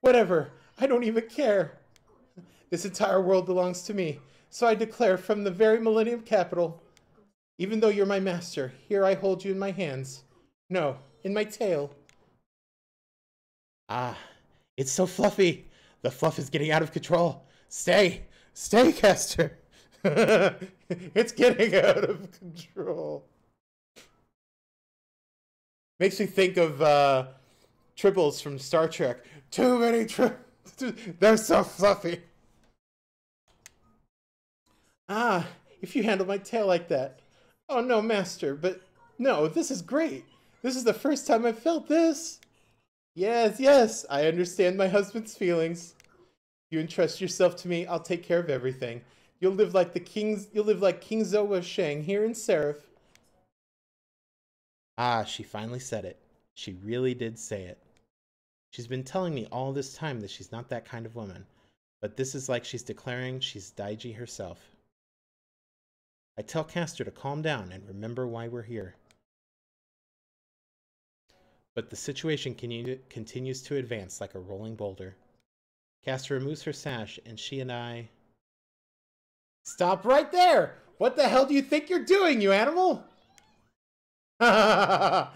Whatever, I don't even care. This entire world belongs to me, so I declare from the very Millennium Capital, even though you're my master, here I hold you in my hands. No, in my tail. Ah, it's so fluffy. The fluff is getting out of control. Stay, stay, Caster. It's getting out of control. Makes me think of tribbles from Star Trek. Too many tribbles. They're so fluffy. Ah, if you handle my tail like that. Oh no, master, but no, this is great. This is the first time I've felt this. Yes, yes, I understand my husband's feelings. You entrust yourself to me, I'll take care of everything. You'll live like King Zoa Shang here in Seraph. Ah, she finally said it. She really did say it. She's been telling me all this time that she's not that kind of woman, but this is like she's declaring she's Daiji herself. I tell Castor to calm down and remember why we're here. But the situation continues to advance like a rolling boulder. Castor removes her sash, and she and I... Stop right there! What the hell do you think you're doing, you animal? I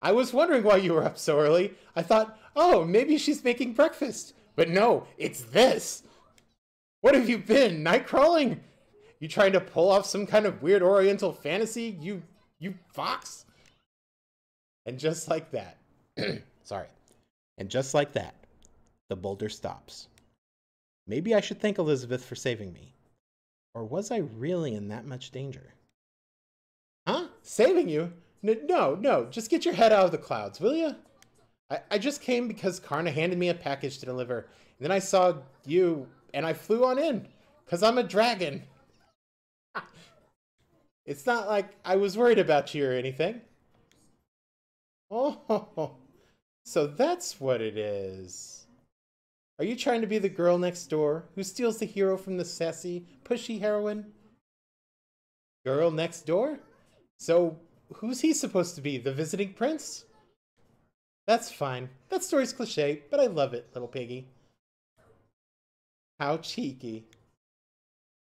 was wondering why you were up so early. I thought, oh, maybe she's making breakfast. But no, it's this. What have you been, night crawling? You trying to pull off some kind of weird oriental fantasy, you fox? And just like that, sorry. And just like that, the boulder stops. Maybe I should thank Elizabeth for saving me. Or was I really in that much danger? Huh? Saving you? No, just get your head out of the clouds, will you? I just came because Karna handed me a package to deliver. And then I saw you, and I flew on in. Because I'm a dragon. It's not like I was worried about you or anything. Oh, so that's what it is. Are you trying to be the girl next door who steals the hero from the sassy, pushy heroine? Girl next door? So, who's he supposed to be? The visiting prince? That's fine. That story's cliche, but I love it, little piggy. How cheeky.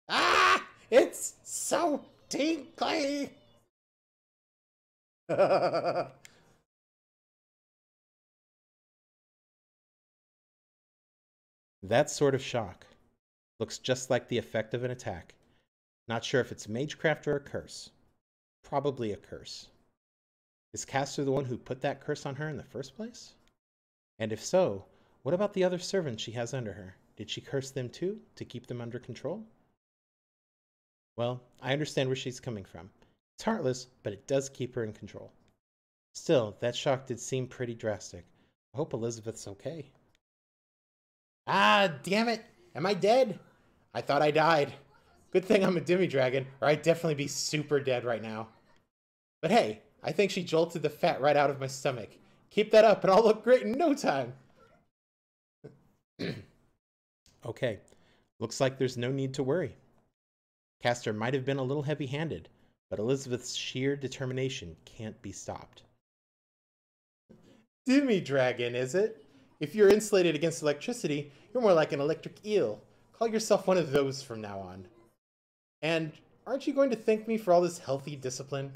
Ah! It's so tinkly! That sort of shock looks just like the effect of an attack. Not sure if it's magecraft or a curse. Probably a curse. Is Castor the one who put that curse on her in the first place? And if so, what about the other servants she has under her? Did she curse them too, to keep them under control? Well, I understand where she's coming from. It's heartless, but it does keep her in control. Still, that shock did seem pretty drastic. I hope Elizabeth's okay. Ah, damn it! Am I dead? I thought I died. Good thing I'm a demi-dragon, or I'd definitely be super dead right now. But hey, I think she jolted the fat right out of my stomach. Keep that up and I'll look great in no time. Okay, looks like there's no need to worry. Castor might have been a little heavy-handed, but Elizabeth's sheer determination can't be stopped. Demi-dragon, is it? If you're insulated against electricity, you're more like an electric eel. Call yourself one of those from now on. And aren't you going to thank me for all this healthy discipline?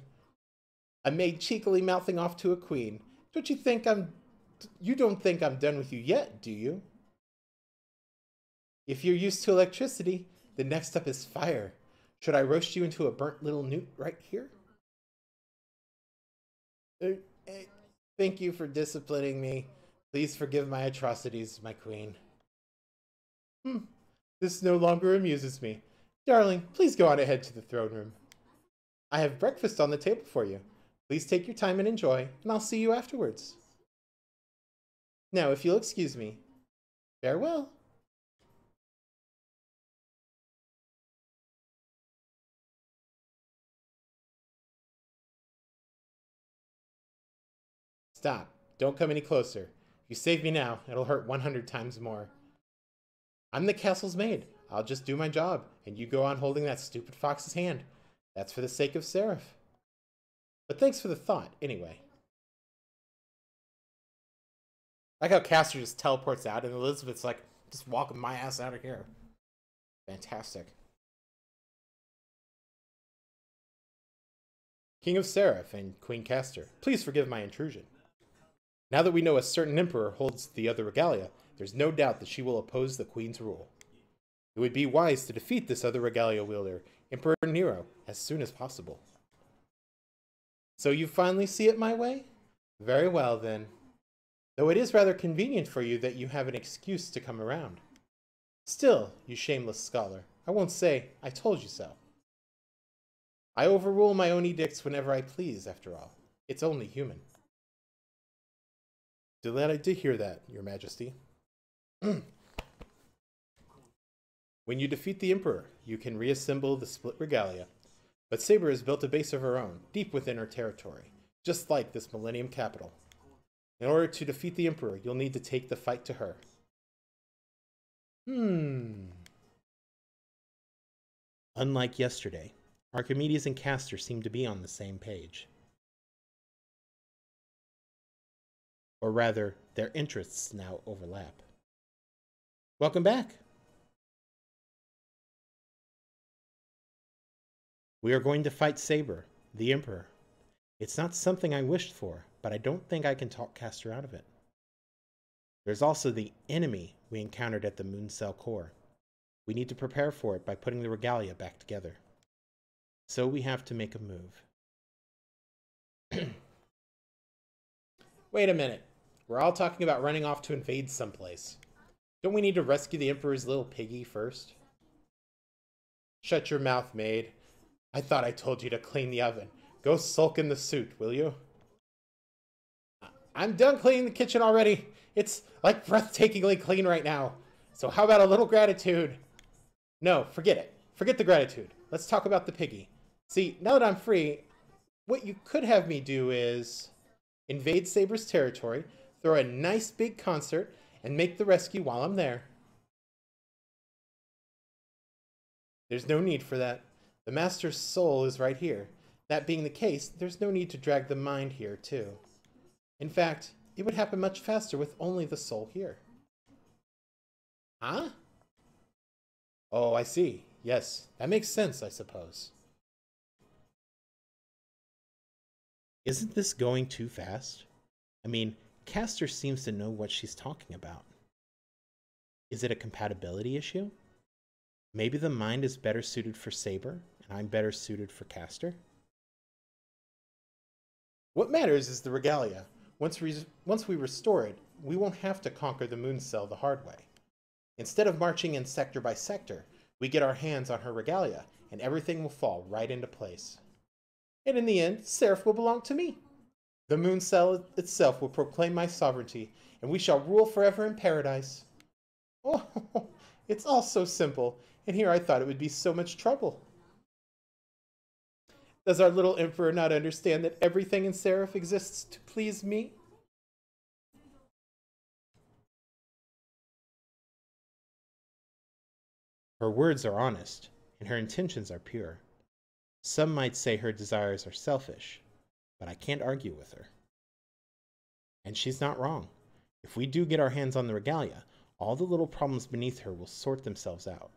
A maid cheekily mouthing off to a queen. You don't think I'm done with you yet, do you? If you're used to electricity, the next step is fire. Should I roast you into a burnt little newt right here? Thank you for disciplining me. Please forgive my atrocities, my queen. This no longer amuses me. Darling, please go on ahead to the throne room. I have breakfast on the table for you. Please take your time and enjoy, and I'll see you afterwards. Now, if you'll excuse me. Farewell. Stop. Don't come any closer. You save me now, it'll hurt 100 times more. I'm the castle's maid. I'll just do my job, and you go on holding that stupid fox's hand. That's for the sake of Seraph. But thanks for the thought, anyway. I like how Castor just teleports out, and Elizabeth's like, just walking my ass out of here. Fantastic. King of Seraph and Queen Castor, please forgive my intrusion. Now that we know a certain emperor holds the other regalia, there's no doubt that she will oppose the Queen's rule. It would be wise to defeat this other regalia wielder, Emperor Nero, as soon as possible. So you finally see it my way? Very well, then. Though it is rather convenient for you that you have an excuse to come around. Still, you shameless scholar, I won't say, I told you so. I overrule my own edicts whenever I please, after all. It's only human. Delighted to hear that, Your Majesty. When you defeat the Emperor, you can reassemble the split regalia. But Saber has built a base of her own, deep within her territory, just like this Millennium Capital. In order to defeat the Emperor, you'll need to take the fight to her. Unlike yesterday, Archimedes and Castor seem to be on the same page. Or rather, their interests now overlap. Welcome back. We are going to fight Saber, the Emperor. It's not something I wished for, but I don't think I can talk Castor out of it. There's also the enemy we encountered at the moon cell core. We need to prepare for it by putting the regalia back together. So we have to make a move. Wait a minute. We're all talking about running off to invade someplace. Don't we need to rescue the Emperor's little piggy first? Shut your mouth, maid. I thought I told you to clean the oven. Go sulk in the suit, will you? I'm done cleaning the kitchen already. It's like breathtakingly clean right now. So how about a little gratitude? No, forget it. Forget the gratitude. Let's talk about the piggy. See, now that I'm free, what you could have me do is invade Saber's territory, throw a nice big concert, and make the rescue while I'm there. There's no need for that. The Master's soul is right here. That being the case, there's no need to drag the mind here, too. In fact, it would happen much faster with only the soul here. Huh? Oh, I see. Yes, that makes sense, I suppose. Isn't this going too fast? I mean, Castor seems to know what she's talking about. Is it a compatibility issue? Maybe the mind is better suited for Saber, and I'm better suited for Castor? What matters is the regalia. Once we restore it, we won't have to conquer the moon cell the hard way. Instead of marching in sector by sector, we get our hands on her regalia, and everything will fall right into place. And in the end, Seraph will belong to me. The moon cell itself will proclaim my sovereignty, and we shall rule forever in paradise. Oh, it's all so simple, and here I thought it would be so much trouble. Does our little emperor not understand that everything in Seraph exists to please me? Her words are honest, and her intentions are pure. Some might say her desires are selfish, but I can't argue with her. And she's not wrong. If we do get our hands on the regalia, all the little problems beneath her will sort themselves out.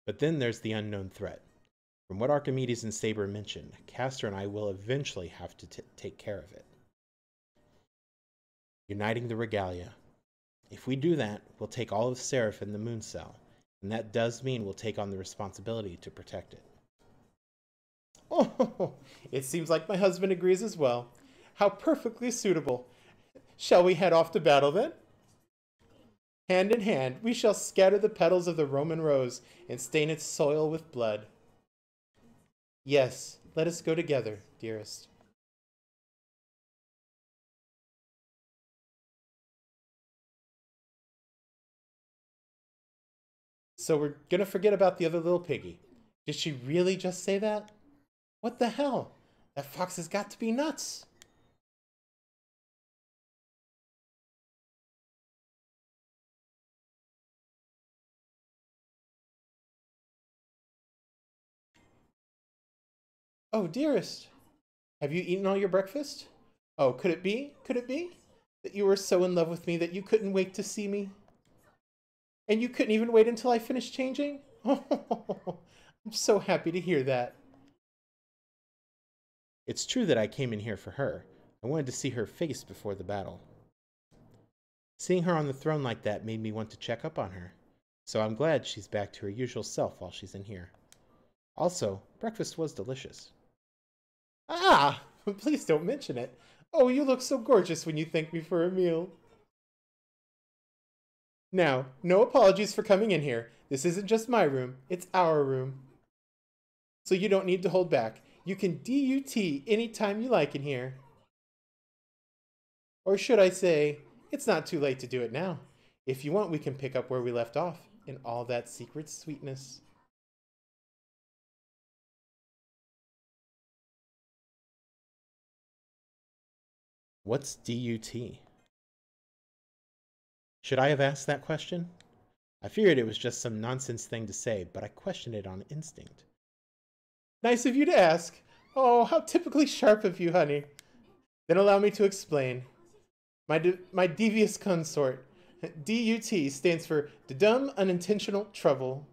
But then there's the unknown threat. From what Archimedes and Saber mentioned, Castor and I will eventually have to take care of it. Uniting the regalia. If we do that, we'll take all of Seraph in the moon cell, and that does mean we'll take on the responsibility to protect it. Oh, it seems like my husband agrees as well. How perfectly suitable. Shall we head off to battle then? Hand in hand, we shall scatter the petals of the Roman rose and stain its soil with blood. Yes, let us go together, dearest. So we're gonna forget about the other little piggy. Did she really just say that? What the hell? That fox has got to be nuts. Oh, dearest, have you eaten all your breakfast? Oh, could it be, that you were so in love with me that you couldn't wait to see me? And you couldn't even wait until I finished changing? Oh, I'm so happy to hear that. It's true that I came in here for her. I wanted to see her face before the battle. Seeing her on the throne like that made me want to check up on her. So I'm glad she's back to her usual self while she's in here. Also, breakfast was delicious. Ah! Please don't mention it. Oh, you look so gorgeous when you thank me for a meal. Now, no apologies for coming in here. This isn't just my room, it's our room. So you don't need to hold back. You can DUT anytime you like in here. Or should I say, it's not too late to do it now. If you want, we can pick up where we left off in all that secret sweetness. What's DUT? Should I have asked that question? I feared it was just some nonsense thing to say, but I questioned it on instinct. Nice of you to ask. Oh, how typically sharp of you, honey. Then allow me to explain. My devious consort, DUT, stands for Dumb Unintentional Trouble.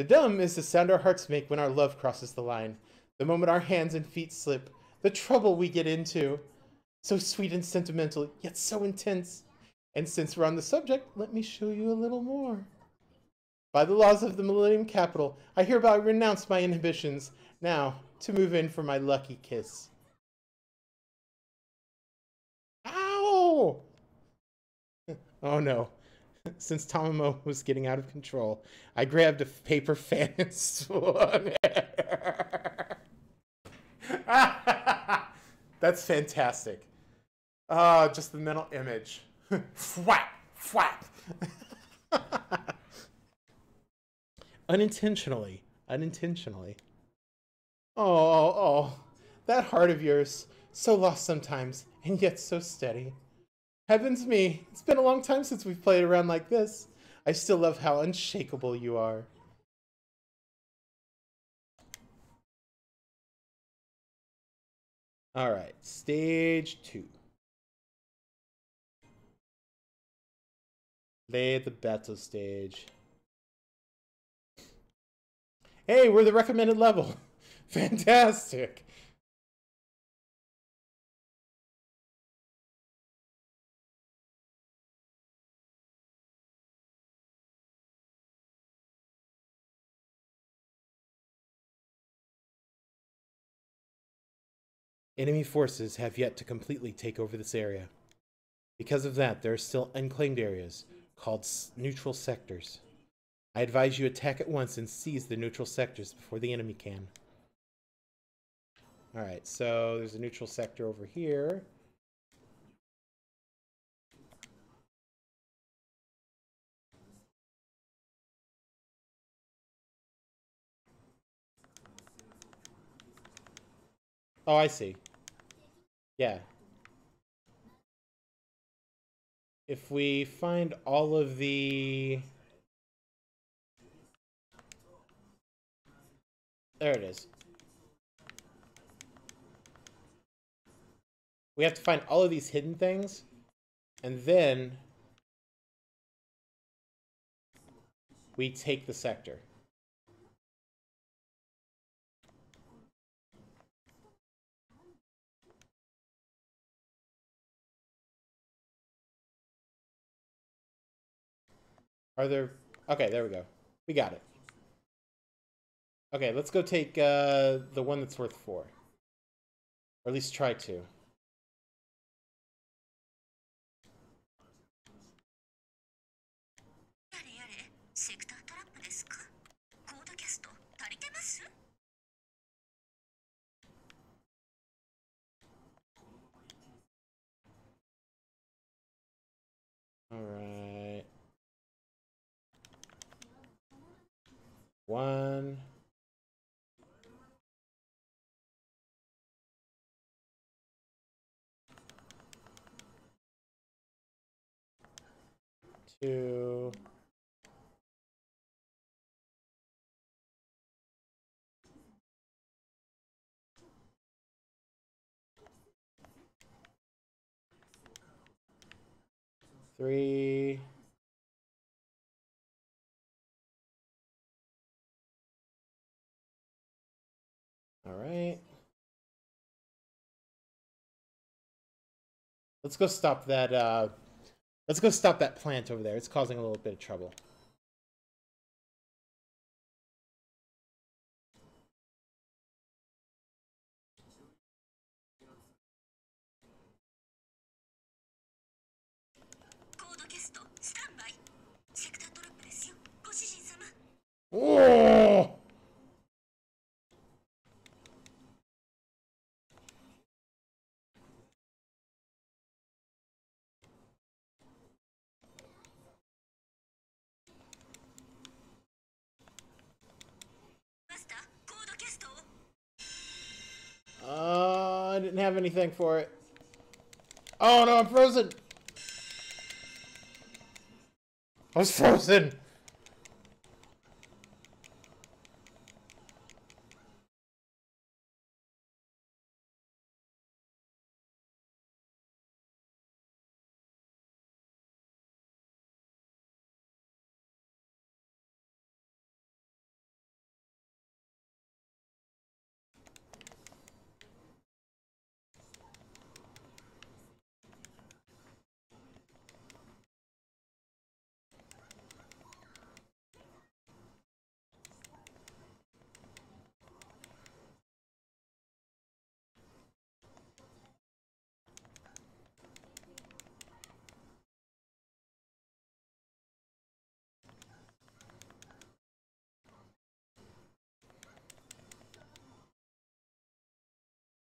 Dum is the sound our hearts make when our love crosses the line. The moment our hands and feet slip, the trouble we get into. So sweet and sentimental, yet so intense. And since we're on the subject, let me show you a little more. By the laws of the Millennium Capital, I hereby renounce my inhibitions. Now, to move in for my lucky kiss. Ow! Oh no. Since Tamamo was getting out of control, I grabbed a paper fan and swung it. That's fantastic. Just the mental image. Fwap! Fwap! Unintentionally. Unintentionally. Oh, that heart of yours. So lost sometimes, and yet so steady. Heavens me, it's been a long time since we've played around like this. I still love how unshakable you are. Alright, stage 2. Play the battle stage. Hey, we're the recommended level. Fantastic. Enemy forces have yet to completely take over this area. Because of that, there are still unclaimed areas, called neutral sectors. I advise you attack at once and seize the neutral sectors before the enemy can. Alright, so there's a neutral sector over here. Oh, I see. Yeah. If we find all of the... There it is. We have to find all of these hidden things, and then we take the sector. Are there... Okay, there we go. We got it. Okay, let's go take the one that's worth 4. Or at least try to. Alright. 1. 2. 3. All right. Let's go stop that. Let's go stop that plant over there. It's causing a little bit of trouble. Oh! I didn't have anything for it. Oh no, I'm frozen! I was frozen!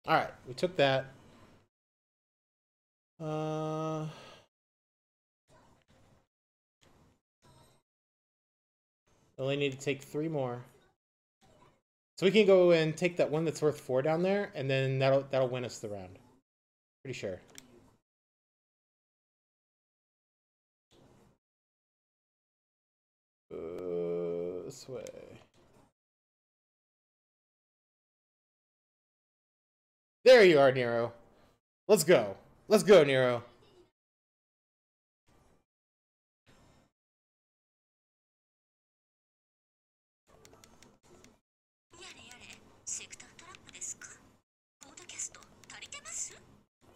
Alright, we took that. Only need to take 3 more. So we can go and take that one that's worth 4 down there, and then that'll win us the round. Pretty sure. This way. There you are, Nero. Let's go. Let's go, Nero.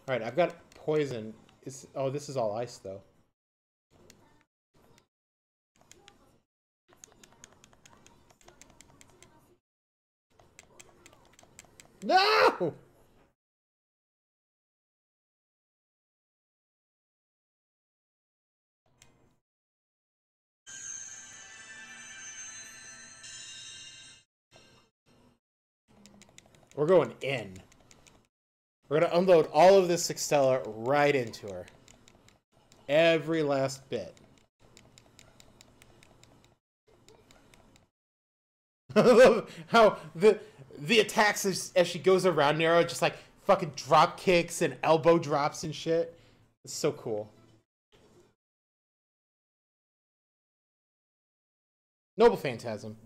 Alright, I've got poison. Oh, this is all ice, though. No! We're going in. We're going to unload all of this Extella right into her. Every last bit. I love how the attacks as she goes around Nero just like fucking drop kicks and elbow drops and shit. It's so cool. Noble Phantasm.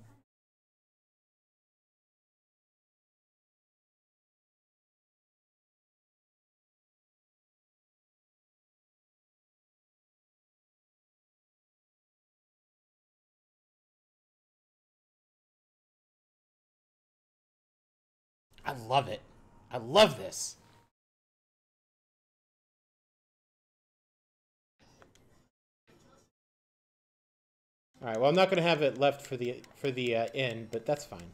I love it. I love this. All right. Well, I'm not going to have it left for the end, but that's fine.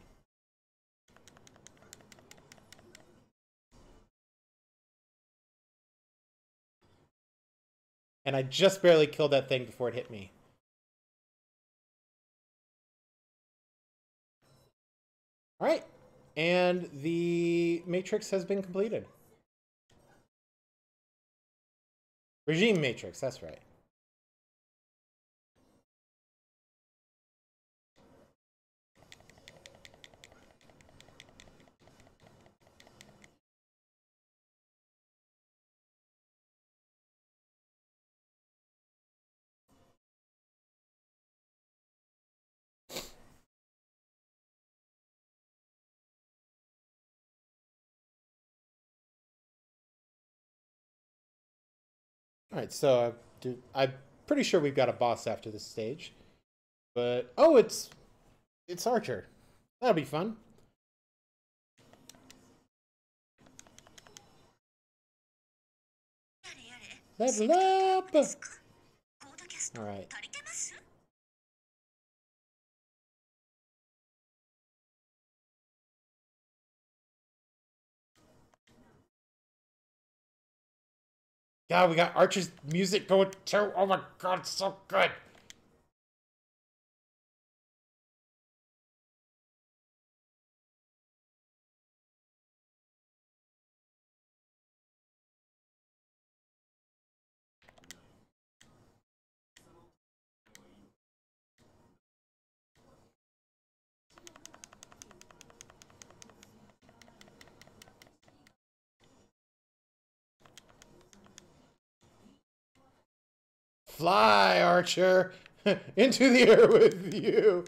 And I just barely killed that thing before it hit me. All right. And the matrix has been completed. Regime matrix, that's right. All right, so I Pretty sure we've got a boss after this stage. But, oh, it's Archer. That'll be fun. Level up! Alright. God, we got Archer's music going too. Oh my god, it's so good. Fly, Archer, into the air with you.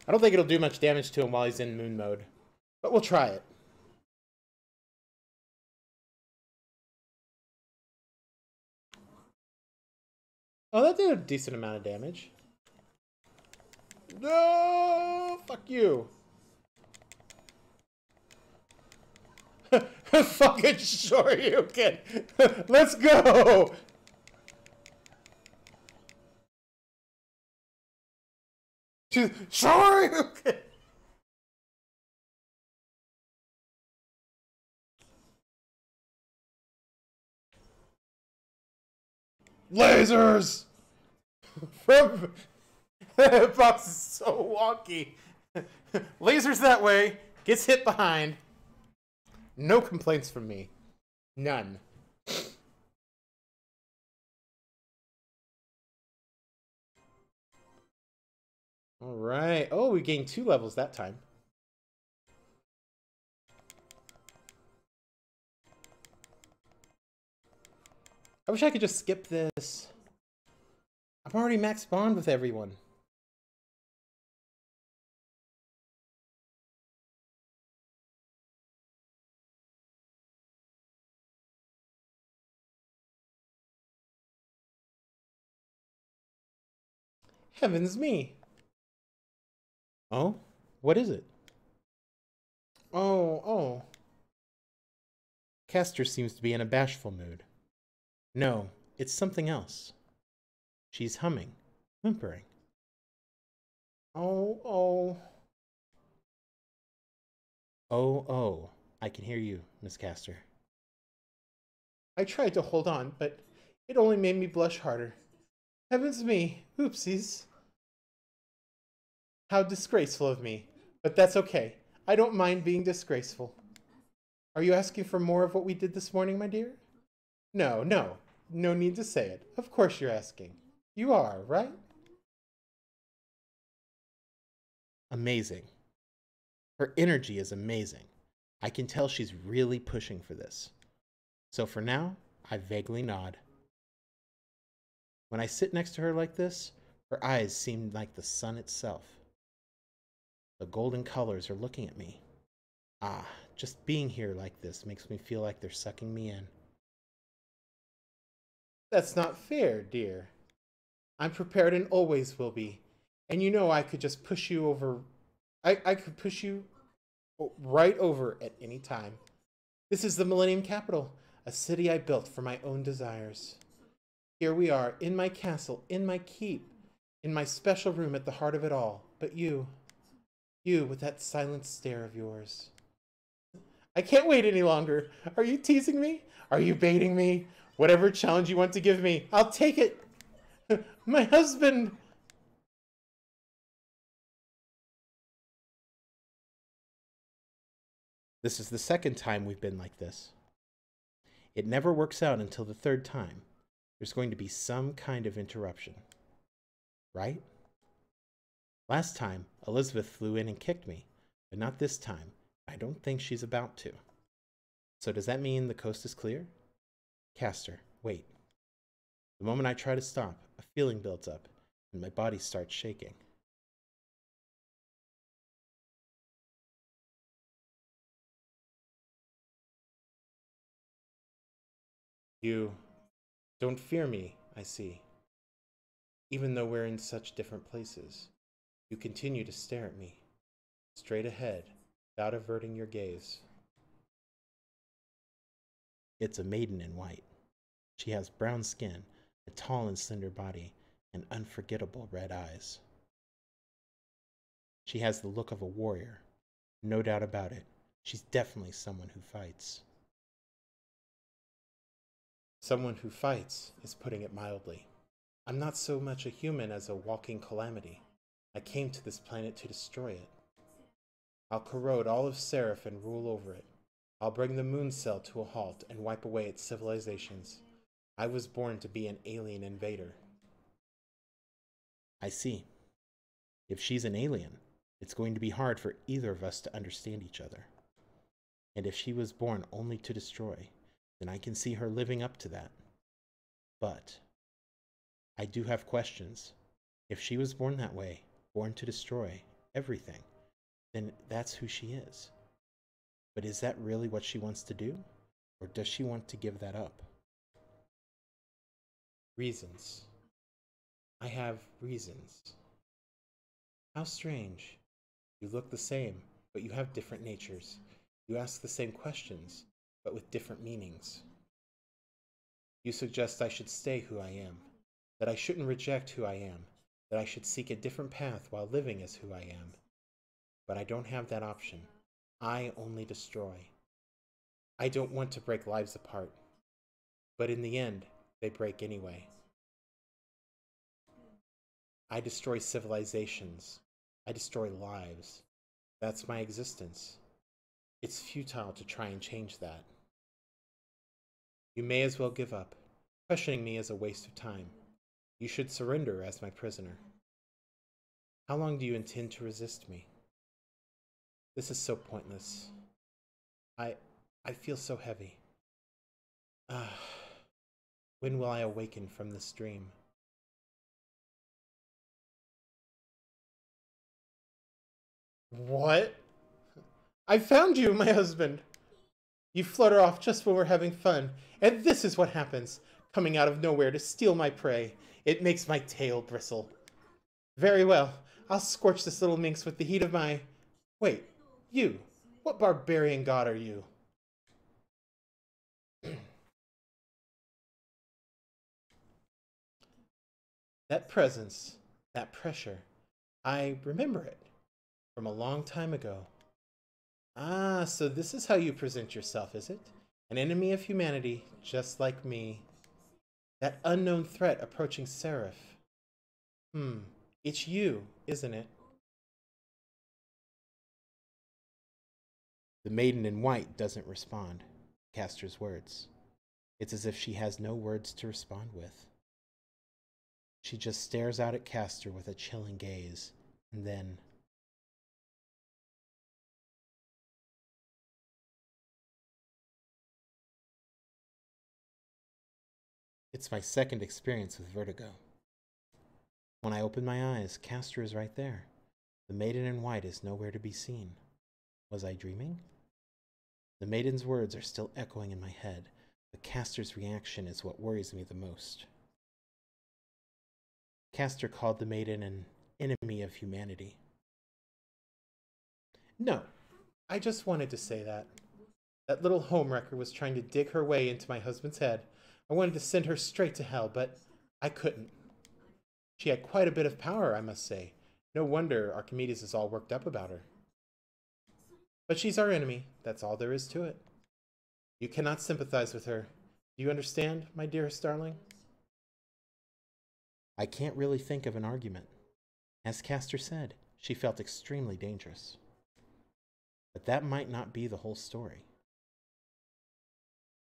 I don't think it'll do much damage to him while he's in moon mode, but we'll try it. Oh, that did a decent amount of damage. No! Fuck you. Fucking sure you can. Let's go! Sure you can. Lasers! From... Box is so wonky. Lasers that way. Gets hit behind. No complaints from me. None. Alright. Oh, we gained 2 levels that time. I wish I could just skip this. I'm already max bond with everyone. Heavens me. Oh? What is it? Oh. Castor seems to be in a bashful mood. No, it's something else. She's humming, whimpering. Oh. Oh, I can hear you, Miss Castor. I tried to hold on, but it only made me blush harder. Heavens me, oopsies. How disgraceful of me. But that's okay. I don't mind being disgraceful. Are you asking for more of what we did this morning, my dear? No. No need to say it. Of course you're asking. You are, right? Amazing. Her energy is amazing. I can tell she's really pushing for this. So for now, I vaguely nod. When I sit next to her like this, her eyes seem like the sun itself. The golden colors are looking at me. Ah, just being here like this makes me feel like they're sucking me in. That's not fair, dear. I'm prepared and always will be. And you know I could just push you over. I could push you right over at any time. This is the Millennium Capital, a city I built for my own desires. Here we are, in my castle, in my keep, in my special room at the heart of it all. But you with that silent stare of yours. I can't wait any longer. Are you teasing me? Are you baiting me? Whatever challenge you want to give me, I'll take it. My husband. This is the second time we've been like this. It never works out until the third time. There's going to be some kind of interruption. Right? Last time, Elizabeth flew in and kicked me, but not this time. I don't think she's about to. So does that mean the coast is clear? Castor, wait. The moment I try to stop, a feeling builds up, and my body starts shaking. You don't fear me, I see. Even though we're in such different places, you continue to stare at me, straight ahead, without averting your gaze. It's a maiden in white. She has brown skin, a tall and slender body, and unforgettable red eyes. She has the look of a warrior, no doubt about it. She's definitely someone who fights. Someone who fights is putting it mildly. I'm not so much a human as a walking calamity. I came to this planet to destroy it. I'll corrode all of Seraph and rule over it. I'll bring the moon cell to a halt and wipe away its civilizations. I was born to be an alien invader. I see. If she's an alien, it's going to be hard for either of us to understand each other. And if she was born only to destroy, then I can see her living up to that. But I do have questions. If she was born that way, born to destroy everything, then that's who she is. But is that really what she wants to do? Or does she want to give that up? Reasons. I have reasons. How strange. You look the same, but you have different natures. You ask the same questions, but with different meanings. You suggest I should stay who I am, that I shouldn't reject who I am, that I should seek a different path while living as who I am. But I don't have that option. I only destroy. I don't want to break lives apart, but in the end, they break anyway. I destroy civilizations. I destroy lives. That's my existence. It's futile to try and change that. You may as well give up. Questioning me is a waste of time. You should surrender as my prisoner. How long do you intend to resist me? This is so pointless. I feel so heavy. When will I awaken from this dream? What? I found you, my husband! You flutter off just when we're having fun, and this is what happens, coming out of nowhere to steal my prey. It makes my tail bristle. Very well, I'll scorch this little minx with the heat of my... Wait, you! What barbarian god are you? That presence, that pressure, I remember it from a long time ago. Ah, so this is how you present yourself, is it? An enemy of humanity, just like me. That unknown threat approaching Seraph. It's you, isn't it? The maiden in white doesn't respond. Castor's words. It's as if she has no words to respond with. She just stares out at Castor with a chilling gaze, and then... It's my second experience with vertigo. When I open my eyes, Castor is right there. The maiden in white is nowhere to be seen. Was I dreaming? The maiden's words are still echoing in my head, but Castor's reaction is what worries me the most. Castor called the maiden an enemy of humanity. No, I just wanted to say that. That little homewrecker was trying to dig her way into my husband's head. I wanted to send her straight to hell, but I couldn't. She had quite a bit of power, I must say. No wonder Archimedes is all worked up about her. But she's our enemy, that's all there is to it. You cannot sympathize with her. Do you understand, my dearest darling? I can't really think of an argument. As Castor said, she felt extremely dangerous. But that might not be the whole story.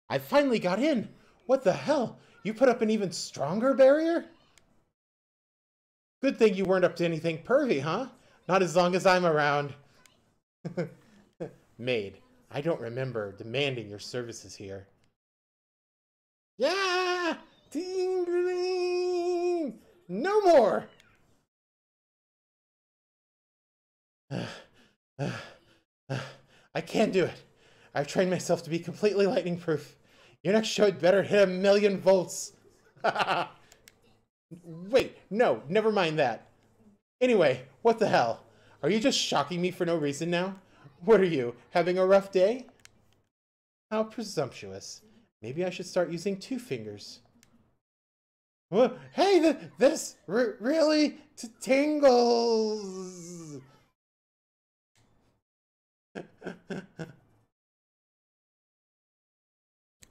I finally got in! What the hell? You put up an even stronger barrier? Good thing you weren't up to anything pervy, huh? Not as long as I'm around. Maid, I don't remember demanding your services here. Yeah! Tingling! No more! I can't do it. I've trained myself to be completely lightning proof. Your next show had better hit 1,000,000 volts. Wait, no, never mind that. Anyway, what the hell? Are you just shocking me for no reason now? What are you, having a rough day? How presumptuous. Maybe I should start using 2 fingers. Well, hey, this really tingles.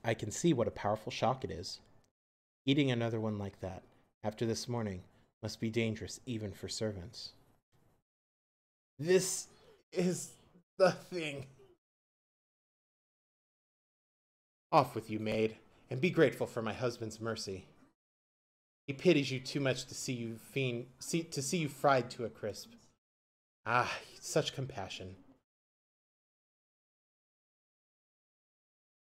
I can see what a powerful shock it is. Eating another one like that, after this morning, must be dangerous even for servants. This is the thing. Off with you, maid, and be grateful for my husband's mercy. He pities you too much to see you fried to a crisp. Ah, such compassion.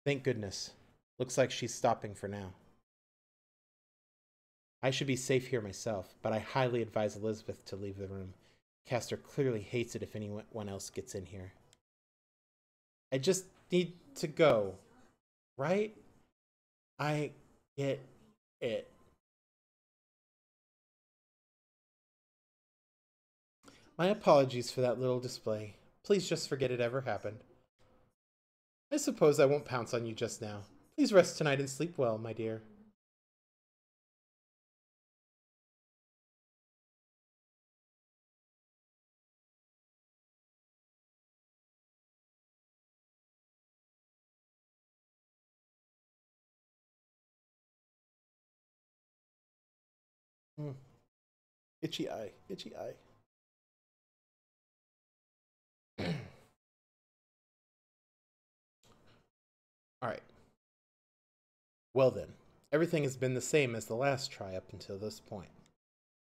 Thank goodness. Looks like she's stopping for now. I should be safe here myself, but I highly advise Elizabeth to leave the room. Castor clearly hates it if anyone else gets in here. I just need to go, right? I get it. My apologies for that little display. Please just forget it ever happened. I suppose I won't pounce on you just now. Please rest tonight and sleep well, my dear. Itchy eye, itchy eye. Alright. Well then, everything has been the same as the last try up until this point.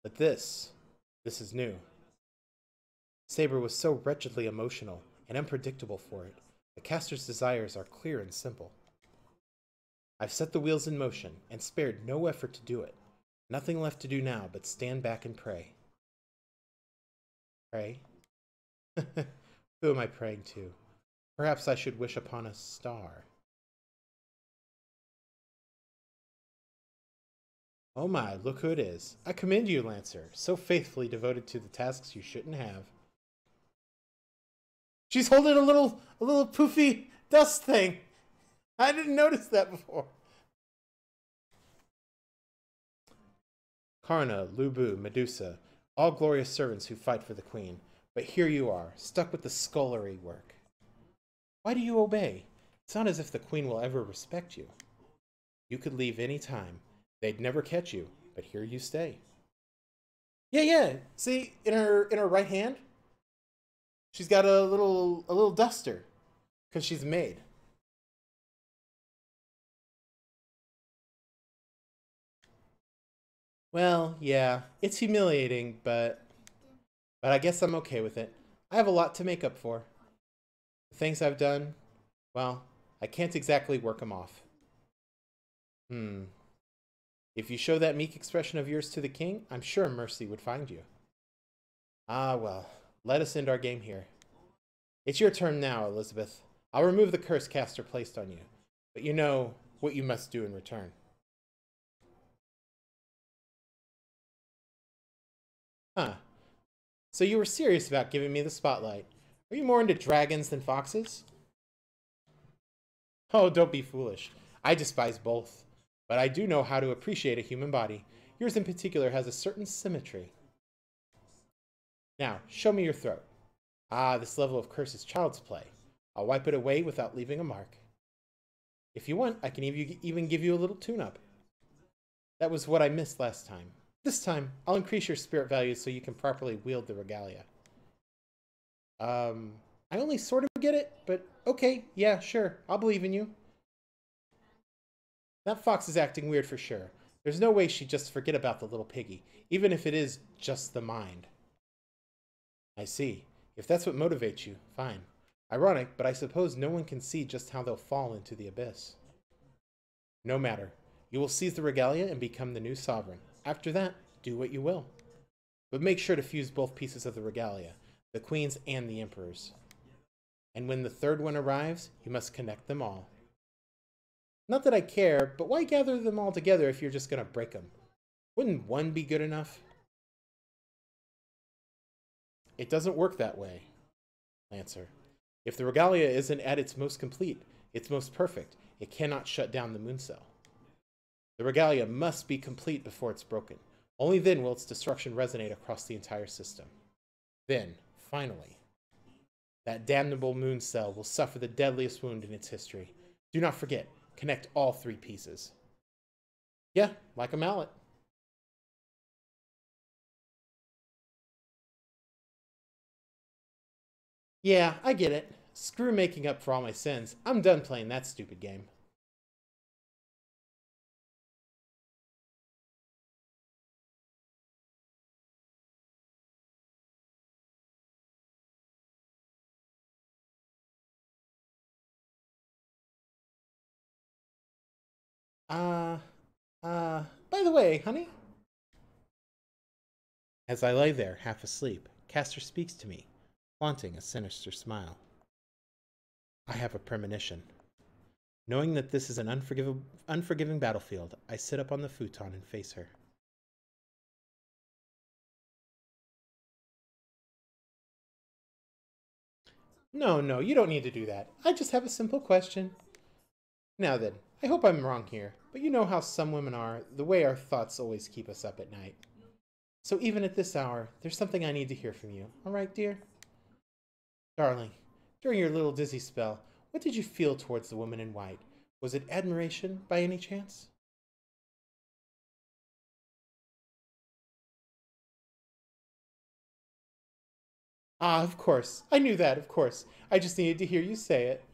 But this is new. Saber was so wretchedly emotional and unpredictable for it. The caster's desires are clear and simple. I've set the wheels in motion and spared no effort to do it. Nothing left to do now but stand back and pray. Pray? Who am I praying to? Perhaps I should wish upon a star. Oh my, look who it is. I commend you, Lancer, so faithfully devoted to the tasks you shouldn't have. She's holding a little poofy dust thing. I didn't notice that before. Karna, Lubu, Medusa, all glorious servants who fight for the queen. But here you are, stuck with the scullery work. Why do you obey? It's not as if the queen will ever respect you. You could leave any time. They'd never catch you, but here you stay. Yeah. See, in her right hand, she's got a little duster, because she's a maid. Well, yeah, it's humiliating, but I guess I'm okay with it. I have a lot to make up for. The things I've done, well, I can't exactly work them off. If you show that meek expression of yours to the king, I'm sure mercy would find you. Ah, well, let us end our game here. It's your turn now, Elizabeth. I'll remove the curse Castor placed on you, but you know what you must do in return. Huh. So you were serious about giving me the spotlight. Are you more into dragons than foxes? Oh, don't be foolish. I despise both. But I do know how to appreciate a human body. Yours in particular has a certain symmetry. Now, show me your throat. Ah, this level of curse is child's play. I'll wipe it away without leaving a mark. If you want, I can even give you a little tune-up. That was what I missed last time. This time, I'll increase your spirit values so you can properly wield the regalia. I only sort of get it, but okay, yeah, sure, I'll believe in you. That fox is acting weird for sure. There's no way she'd just forget about the little piggy, even if it is just the mind. I see. If that's what motivates you, fine. Ironic, but I suppose no one can see just how they'll fall into the abyss. No matter. You will seize the regalia and become the new sovereign. After that, do what you will. But make sure to fuse both pieces of the regalia, the queen's and the emperor's. And when the third one arrives, you must connect them all. Not that I care, but why gather them all together if you're just gonna break them? Wouldn't one be good enough? It doesn't work that way, Lancer. If the regalia isn't at its most complete, its most perfect, it cannot shut down the moon cell. The regalia must be complete before it's broken. Only then will its destruction resonate across the entire system. Then, finally, that damnable moon cell will suffer the deadliest wound in its history. Do not forget, connect all three pieces. Yeah, like a mallet. Yeah, I get it. Screw making up for all my sins. I'm done playing that stupid game. Uh, by the way, honey? As I lay there, half asleep, Castor speaks to me, flaunting a sinister smile. I have a premonition. Knowing that this is an unforgiving battlefield, I sit up on the futon and face her. No, no, you don't need to do that. I just have a simple question. Now then, I hope I'm wrong here, but you know how some women are, the way our thoughts always keep us up at night. So even at this hour, there's something I need to hear from you. All right, dear? Darling, during your little dizzy spell, what did you feel towards the woman in white? Was it admiration, by any chance? Ah, of course. I knew that, of course. I just needed to hear you say it.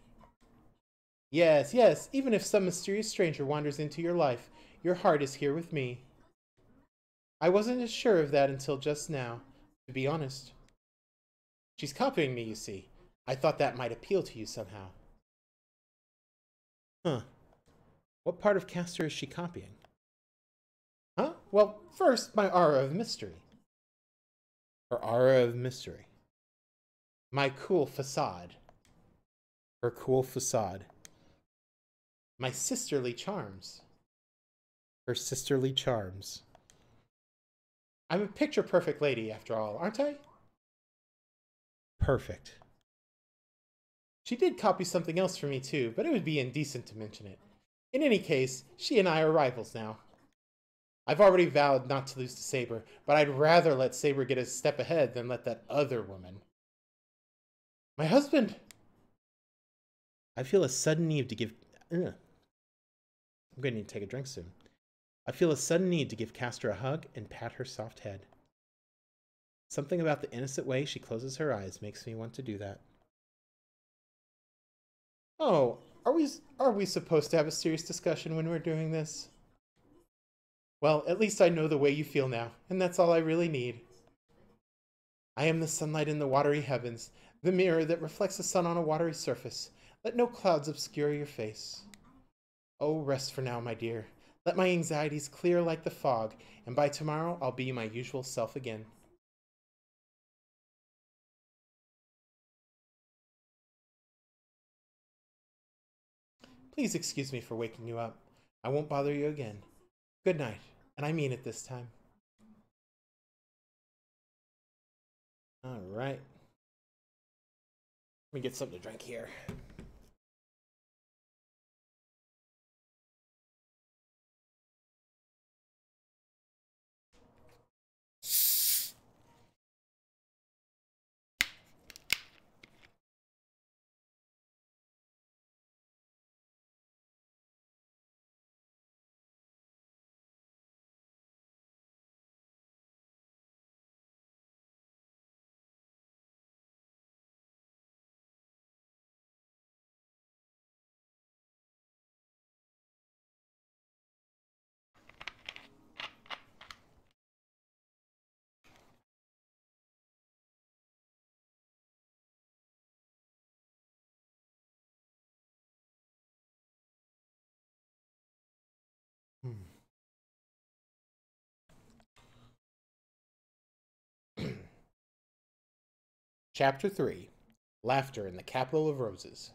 Yes, yes, even if some mysterious stranger wanders into your life, your heart is here with me. I wasn't as sure of that until just now, to be honest. She's copying me, you see. I thought that might appeal to you somehow. Huh. What part of Castor is she copying? Huh? Well, first, my aura of mystery. Her aura of mystery. My cool facade. Her cool facade. My sisterly charms. Her sisterly charms. I'm a picture perfect lady, after all, aren't I? Perfect. She did copy something else for me, too, but it would be indecent to mention it. In any case, she and I are rivals now. I've already vowed not to lose to Saber, but I'd rather let Saber get a step ahead than let that other woman. My husband! I feel a sudden need to give. I'm going to need to take a drink soon. I feel a sudden need to give Castor a hug and pat her soft head. Something about the innocent way she closes her eyes makes me want to do that. Oh, are we supposed to have a serious discussion when we're doing this? Well, at least I know the way you feel now, and that's all I really need. I am the sunlight in the watery heavens, the mirror that reflects the sun on a watery surface. Let no clouds obscure your face. Oh, rest for now, my dear. Let my anxieties clear like the fog, and by tomorrow I'll be my usual self again. Please excuse me for waking you up. I won't bother you again. Good night, and I mean it this time. All right. Let me get something to drink here. Chapter 3 Laughter in the Capital of Roses.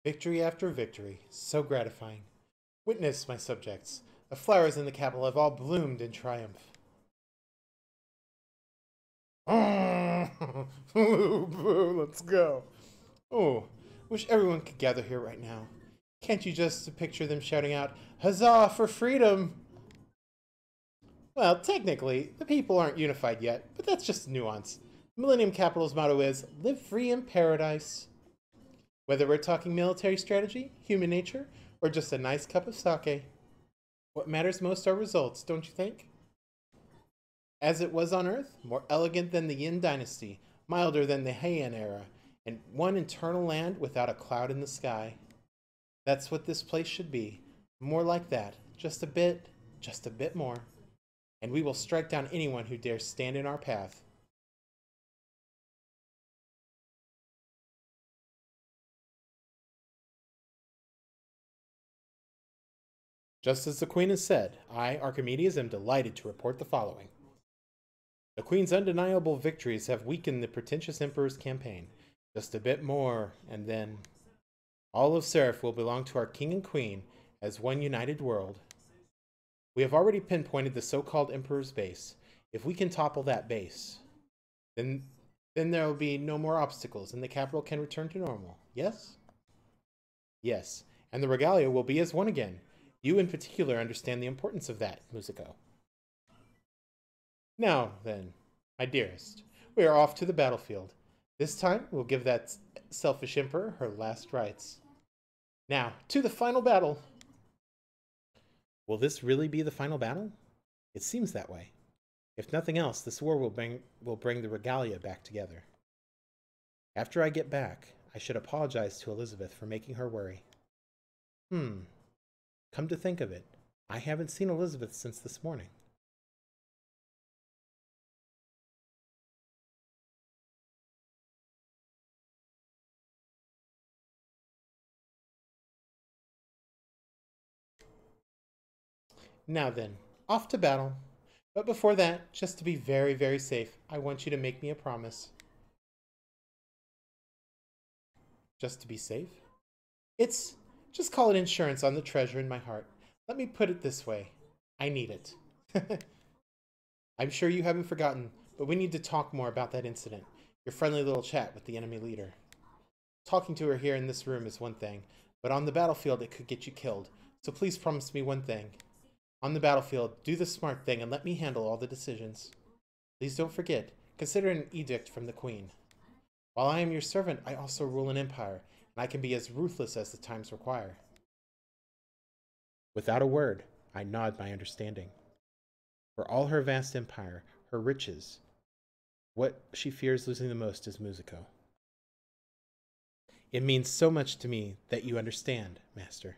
Victory after victory, so gratifying. Witness, my subjects, the flowers in the capital have all bloomed in triumph. Let's go. Oh, wish everyone could gather here right now. Can't you just picture them shouting out, "Huzzah for freedom"? Well, technically, the people aren't unified yet, but that's just a nuance. Millennium Capital's motto is, live free in paradise. Whether we're talking military strategy, human nature, or just a nice cup of sake, what matters most are results, don't you think? As it was on Earth, more elegant than the Yin dynasty, milder than the Heian era, and one eternal land without a cloud in the sky. That's what this place should be. More like that. Just a bit more. And we will strike down anyone who dares stand in our path. Just as the Queen has said, I, Archimedes, am delighted to report the following. The Queen's undeniable victories have weakened the pretentious Emperor's campaign. Just a bit more, and then all of Seraph will belong to our King and Queen as one united world. We have already pinpointed the so-called Emperor's base. If we can topple that base, then there will be no more obstacles, and the capital can return to normal. Yes? Yes, and the regalia will be as one again. You in particular understand the importance of that, Musico. Now, then, my dearest, we are off to the battlefield. This time, we'll give that selfish emperor her last rites. Now, to the final battle! Will this really be the final battle? It seems that way. If nothing else, this war will bring the regalia back together. After I get back, I should apologize to Elizabeth for making her worry. Come to think of it, I haven't seen Elizabeth since this morning. Now then, off to battle. But before that, just to be very, very safe, I want you to make me a promise. Just to be safe? Just call it insurance on the treasure in my heart. Let me put it this way. I need it. I'm sure you haven't forgotten, but we need to talk more about that incident. Your friendly little chat with the enemy leader. Talking to her here in this room is one thing, but on the battlefield it could get you killed. So please promise me one thing. On the battlefield, do the smart thing and let me handle all the decisions. Please don't forget, consider an edict from the Queen. While I am your servant, I also rule an empire, and I can be as ruthless as the times require. Without a word, I nod my understanding. For all her vast empire, her riches, what she fears losing the most is Musico. It means so much to me that you understand, Master.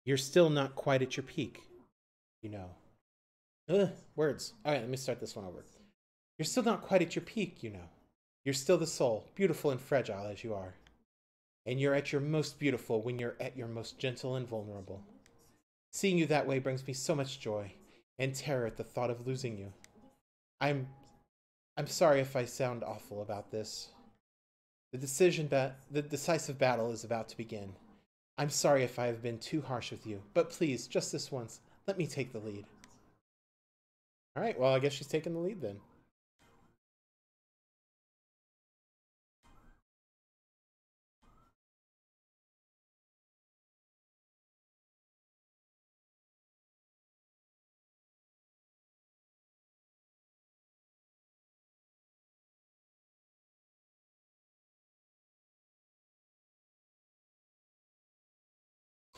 You're still not quite at your peak, you know. Words. Alright, let me start this one over. You're still not quite at your peak, you know. You're still the soul, beautiful and fragile as you are. And you're at your most beautiful when you're at your most gentle and vulnerable. Seeing you that way brings me so much joy and terror at the thought of losing you. I'm sorry if I sound awful about this. The decisive battle is about to begin. I'm sorry if I have been too harsh with you, but please, just this once, let me take the lead. Alright, well, I guess she's taking the lead then.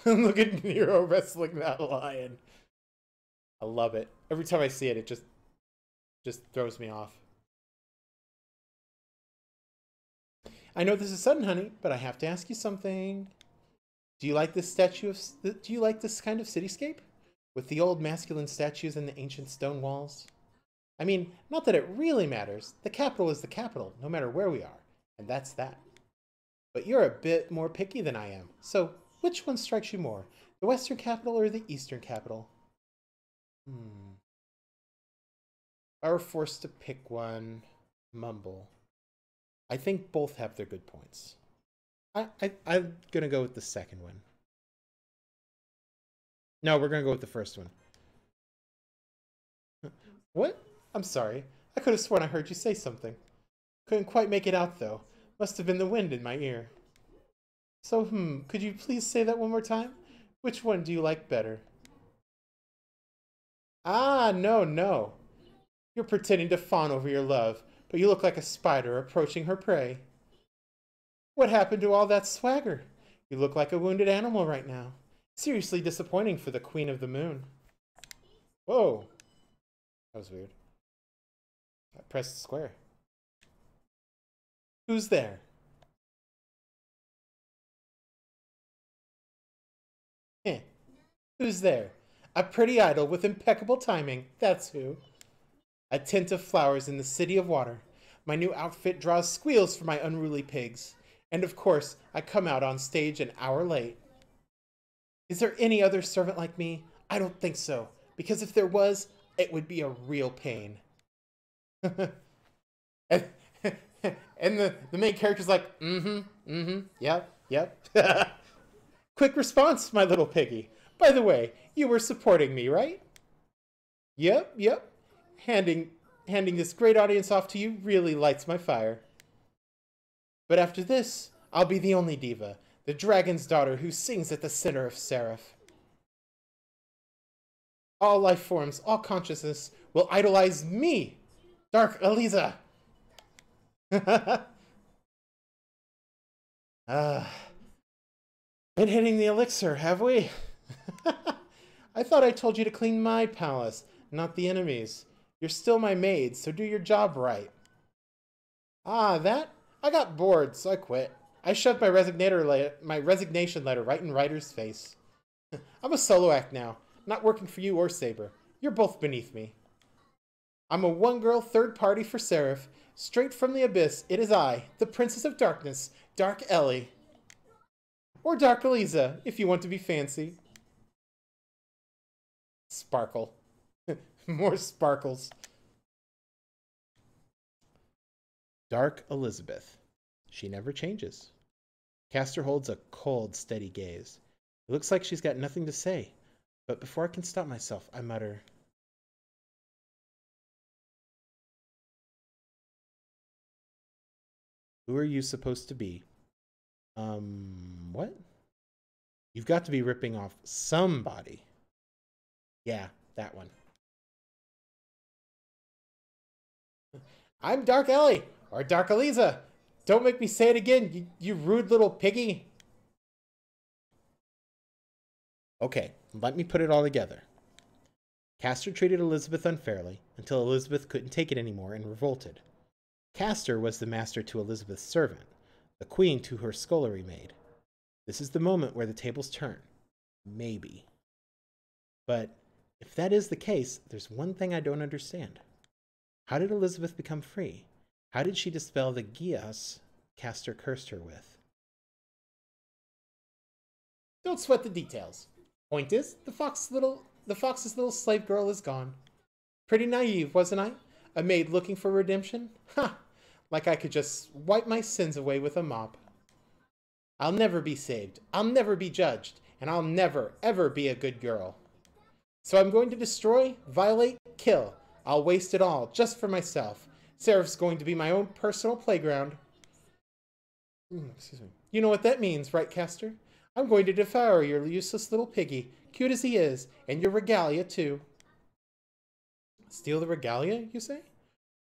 Look at Nero wrestling that lion. I love it. Every time I see it, it just throws me off. I know this is sudden, honey, but I have to ask you something. Do you like this do you like this kind of cityscape? With the old masculine statues and the ancient stone walls? I mean, not that it really matters. The capital is the capital, no matter where we are. And that's that. But you're a bit more picky than I am. So, which one strikes you more? The western capital or the eastern capital? If I were forced to pick one, mumble. I think both have their good points. I'm gonna go with the second one. No, we're gonna go with the first one. What? I'm sorry. I could have sworn I heard you say something. Couldn't quite make it out, though. Must have been the wind in my ear. So, could you please say that one more time? Which one do you like better? Ah, no, no. You're pretending to fawn over your love, but you look like a spider approaching her prey. What happened to all that swagger? You look like a wounded animal right now. Seriously disappointing for the Queen of the Moon. Whoa. That was weird. I pressed square. Who's there? Eh. Who's there? A pretty idol with impeccable timing. That's who. A tint of flowers in the city of water. My new outfit draws squeals for my unruly pigs. And of course, I come out on stage an hour late. Is there any other servant like me? I don't think so, because if there was, it would be a real pain. and the main character's like, yep. Quick response, my little piggy. By the way, you were supporting me, right? Yep. Handing this great audience off to you really lights my fire. But after this, I'll be the only diva, the dragon's daughter who sings at the center of Seraph. All life forms, all consciousness will idolize me, Dark Eliza. Been hitting the elixir, have we? I thought I told you to clean my palace, not the enemy's. You're still my maid, so do your job right. Ah, that? I got bored, so I quit. I shoved my resignation letter right in Ryder's face. I'm a solo act now, not working for you or Saber. You're both beneath me. I'm a one-girl third party for Seraph. Straight from the abyss, it is I, the Princess of Darkness, Dark Ellie. Or Dark Eliza, if you want to be fancy. Sparkle. More sparkles. Dark Elizabeth. She never changes. Castor holds a cold, steady gaze. It looks like she's got nothing to say, but before I can stop myself, I mutter, "Who are you supposed to be?" What? You've got to be ripping off somebody. Yeah, that one. I'm Dark Ellie, or Dark Eliza. Don't make me say it again, you rude little piggy. Okay, let me put it all together. Castor treated Elizabeth unfairly until Elizabeth couldn't take it anymore and revolted. Castor was the master to Elizabeth's servant, the queen to her scullery maid. This is the moment where the tables turn. Maybe. But if that is the case, there's one thing I don't understand. How did Elizabeth become free? How did she dispel the Gias Castor cursed her with? Don't sweat the details. Point is, the fox's little slave girl is gone. Pretty naive, wasn't I? A maid looking for redemption? Ha! Like I could just wipe my sins away with a mop. I'll never be saved, I'll never be judged, and I'll never, ever be a good girl. So I'm going to destroy, violate, kill. I'll waste it all, just for myself. Seraph's going to be my own personal playground. Excuse me. You know what that means, right, Castor? I'm going to devour your useless little piggy, cute as he is, and your regalia, too. Steal the regalia, you say?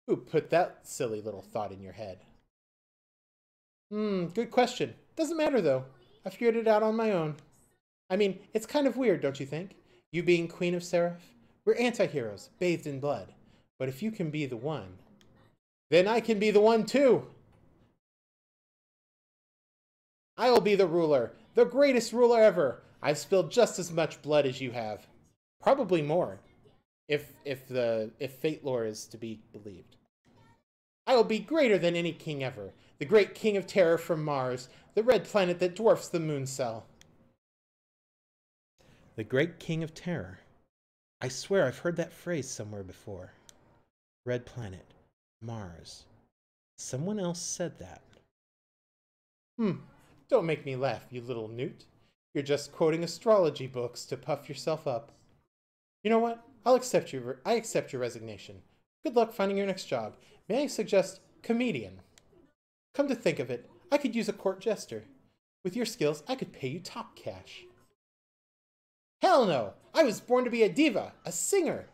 Who put that silly little thought in your head? Good question. Doesn't matter, though. I figured it out on my own. I mean, it's kind of weird, don't you think? You being Queen of Seraph? We're anti-heroes, bathed in blood. But if you can be the one, then I can be the one, too! I'll be the ruler, the greatest ruler ever. I've spilled just as much blood as you have. Probably more, if fate lore is to be believed. I will be greater than any king ever, the great king of terror from Mars, the red planet that dwarfs the moon cell. The great king of terror. I swear I've heard that phrase somewhere before. Red planet, Mars. Someone else said that. Don't make me laugh, you little newt. You're just quoting astrology books to puff yourself up. You know what? I accept your resignation. Good luck finding your next job. May I suggest comedian? Come to think of it, I could use a court jester. With your skills, I could pay you top cash. Hell no! I was born to be a diva, a singer.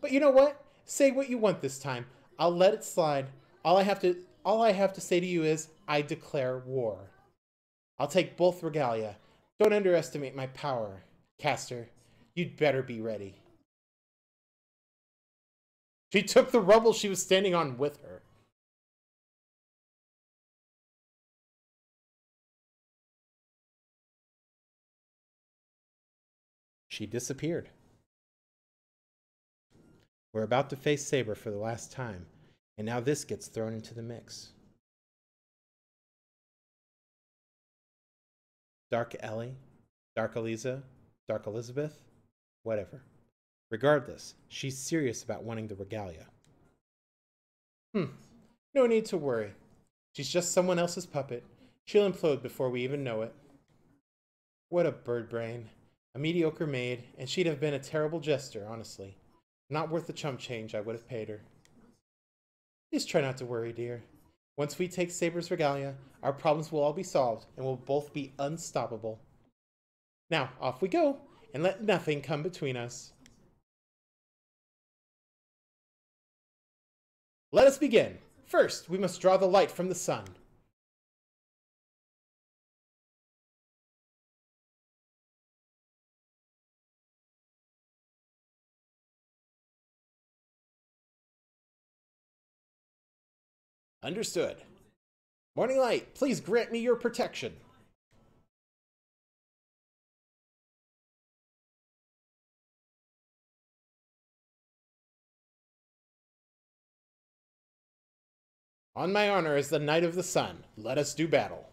But you know what? Say what you want this time. I'll let it slide. All I have to say to you is, I declare war. I'll take both regalia. Don't underestimate my power, Caster. You'd better be ready. She took the rubble she was standing on with her. She disappeared. We're about to face Saber for the last time, and now this gets thrown into the mix. Dark Ellie, Dark Eliza, Dark Elizabeth, whatever. Regardless, she's serious about wanting the regalia. No need to worry. She's just someone else's puppet. She'll implode before we even know it. What a bird brain. A mediocre maid, and she'd have been a terrible jester, honestly. Not worth the chump change I would have paid her. Please try not to worry, dear. Once we take Saber's regalia, our problems will all be solved, and we'll both be unstoppable. Now, off we go, and let nothing come between us. Let us begin. First, we must draw the light from the sun. Understood. Morning Light, please grant me your protection. On my honor as the Knight of the Sun, let us do battle.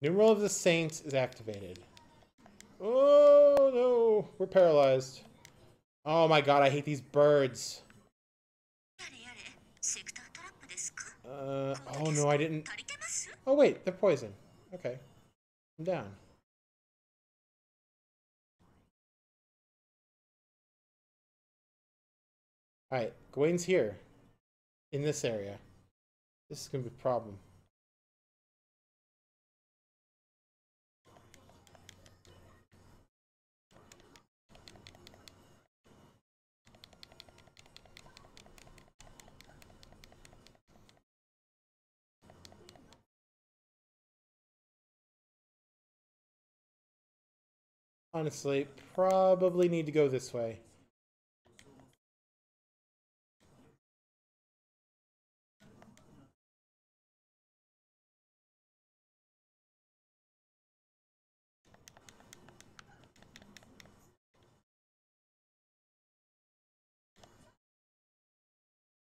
Numeral of the Saints is activated. Oh no, we're paralyzed. Oh my god, I hate these birds. Oh no, I didn't. Oh wait, they're poison. Okay, I'm down. Alright, Gawain's here. In this area. This is gonna be a problem. Honestly, probably need to go this way.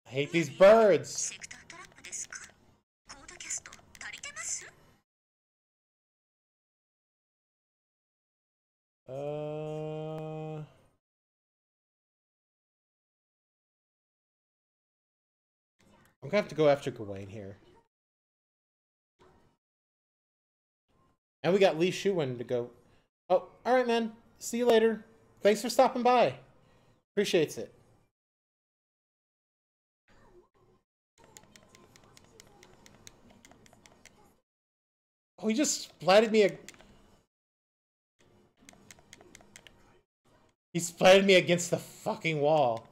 I hate these birds! I'm gonna have to go after Gawain here. And we got Li Shuwen to go. Oh, alright, man. See you later. Thanks for stopping by. Appreciates it. Oh, he just splatted me He splatted me against the fucking wall.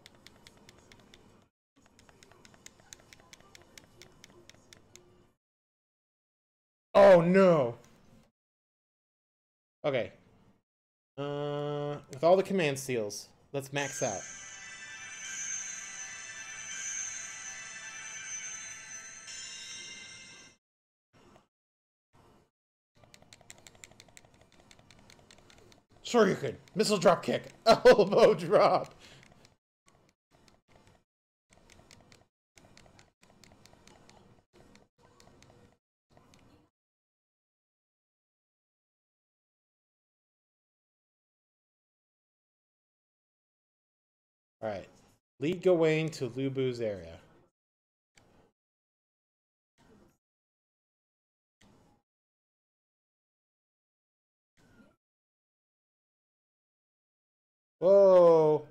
Oh no. Okay. With all the command seals, let's max out. Sure you could. Missile drop kick. Elbow drop. Alright. Lead Gawain to Lu Bu's area. Whoa.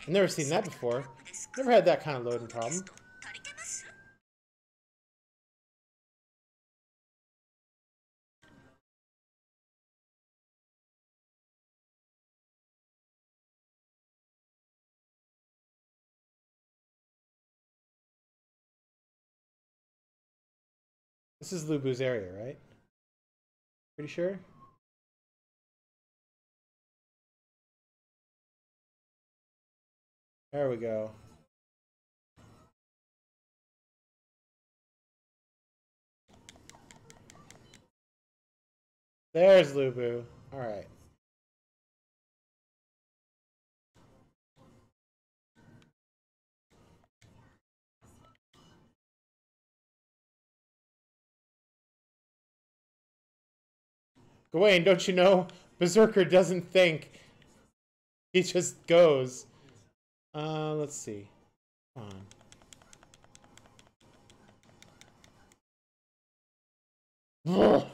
I've never seen that before. Never had that kind of loading problem. This is Lubu's area, right? Pretty sure? There we go. There's Lubu. Alright. Gawain, don't you know? Berserker doesn't think. He just goes. Let's see. Come on. Ugh.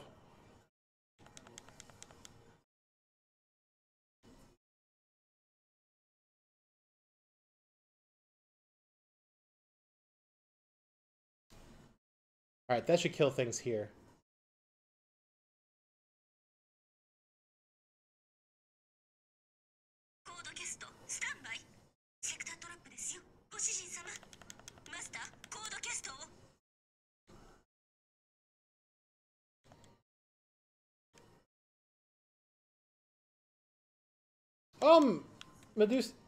Alright, that should kill things here.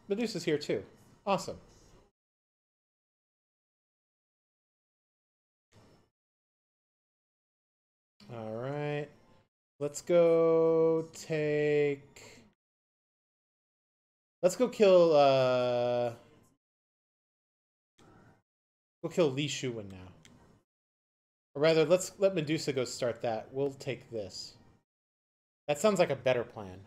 Medusa's here too. Awesome. Alright. Let's go take... Let's go kill, We'll kill Li Shuwen now. Or rather, let's let Medusa go start that. We'll take this. That sounds like a better plan.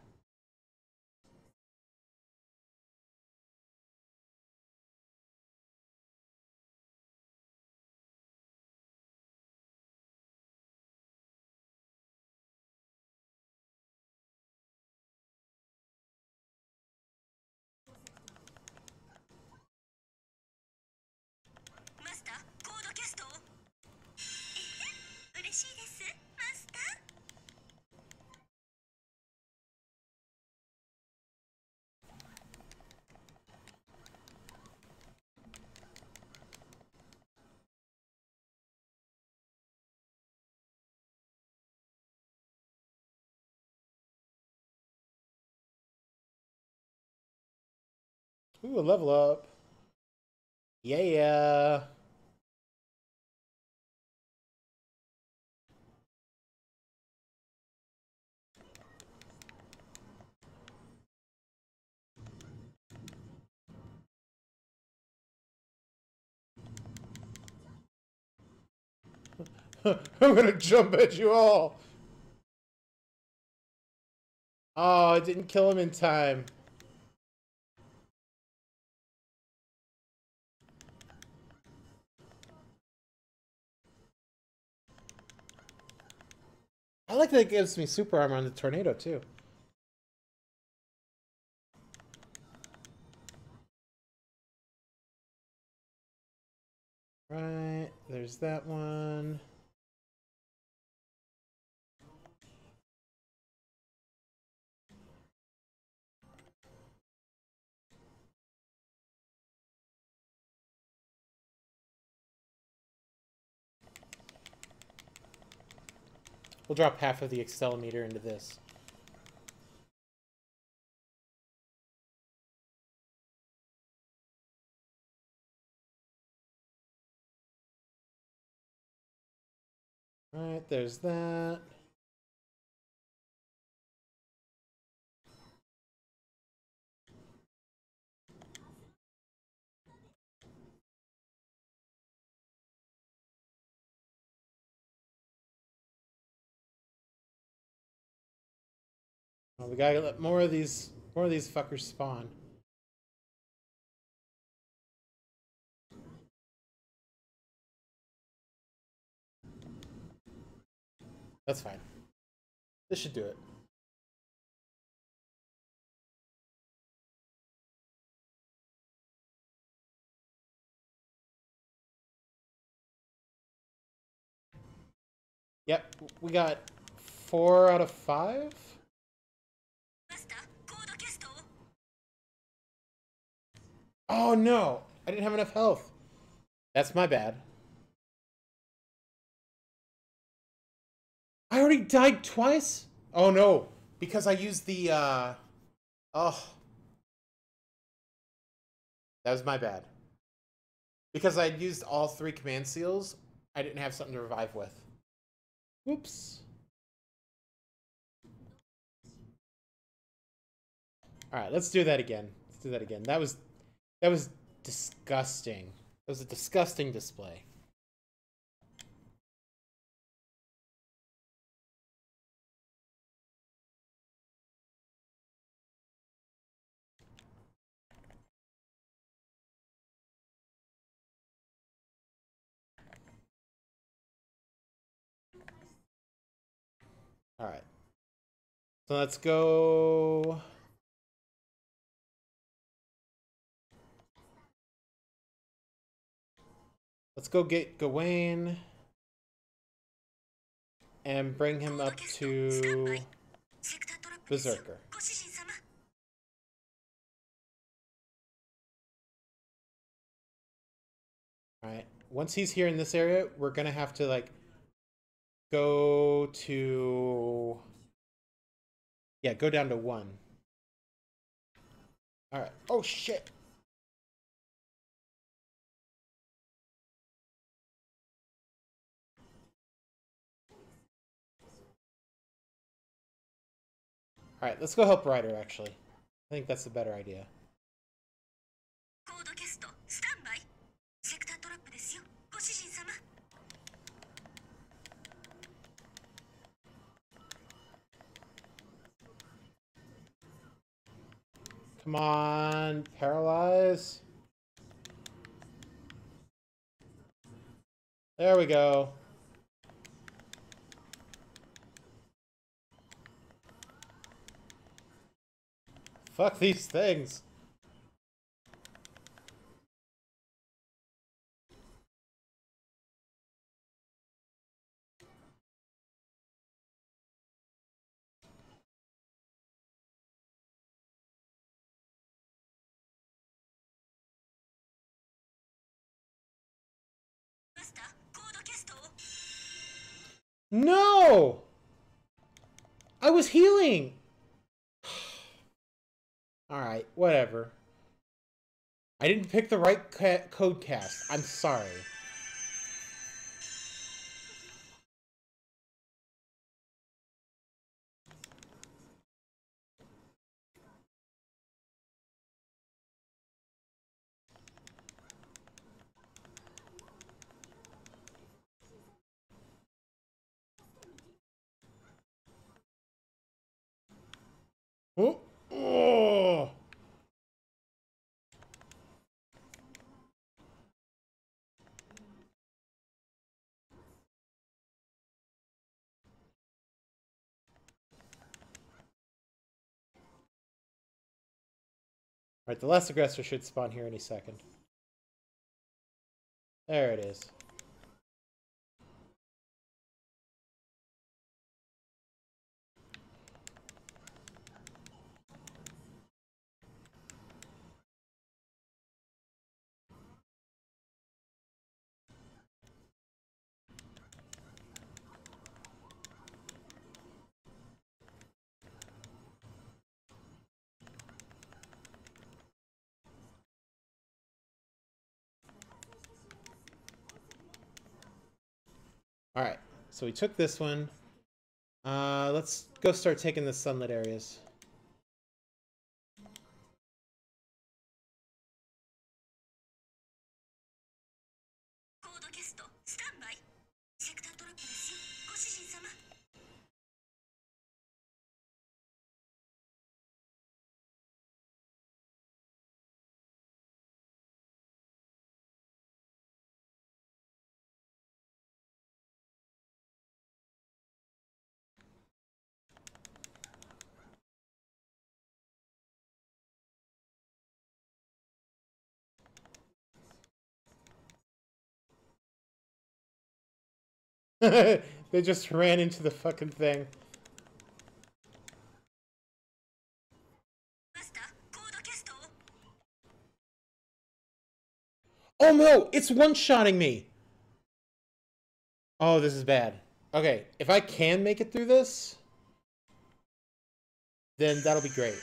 Ooh, a level up. Yeah. I'm gonna jump at you all. Oh, I didn't kill him in time. I like that it gives me super armor on the tornado too. Right, there's that one. We'll drop half of the Extella meter into this. Alright, there's that. Oh, we gotta let more of these fuckers spawn. That's fine. This should do it. Yep, we got 4 out of 5. Oh no! I didn't have enough health. That's my bad. I already died twice? Oh no. Because I used the, oh. That was my bad. Because I used all 3 command seals, I didn't have something to revive with. Whoops. Alright, let's do that again. Let's do that again. That was disgusting. That was a disgusting display. Alright. So let's go... Let's go get Gawain and bring him up to Berserker. Alright. Once he's here in this area, we're gonna have to, like, go to... Yeah, go down to 1. Alright. Oh, shit! Alright, let's go help Ryder, actually. I think that's a better idea. Come on, paralyze. There we go. Fuck these things. No! I was healing! Alright, whatever. I didn't pick the right code cast. I'm sorry. Oh! Oh! Alright, the last aggressor should spawn here any second. There it is. Alright, so we took this one. Let's go start taking the sunlit areas. They They just ran into the fucking thing. Oh no! It's one-shotting me! Oh, this is bad. Okay, if I can make it through this, then that'll be great.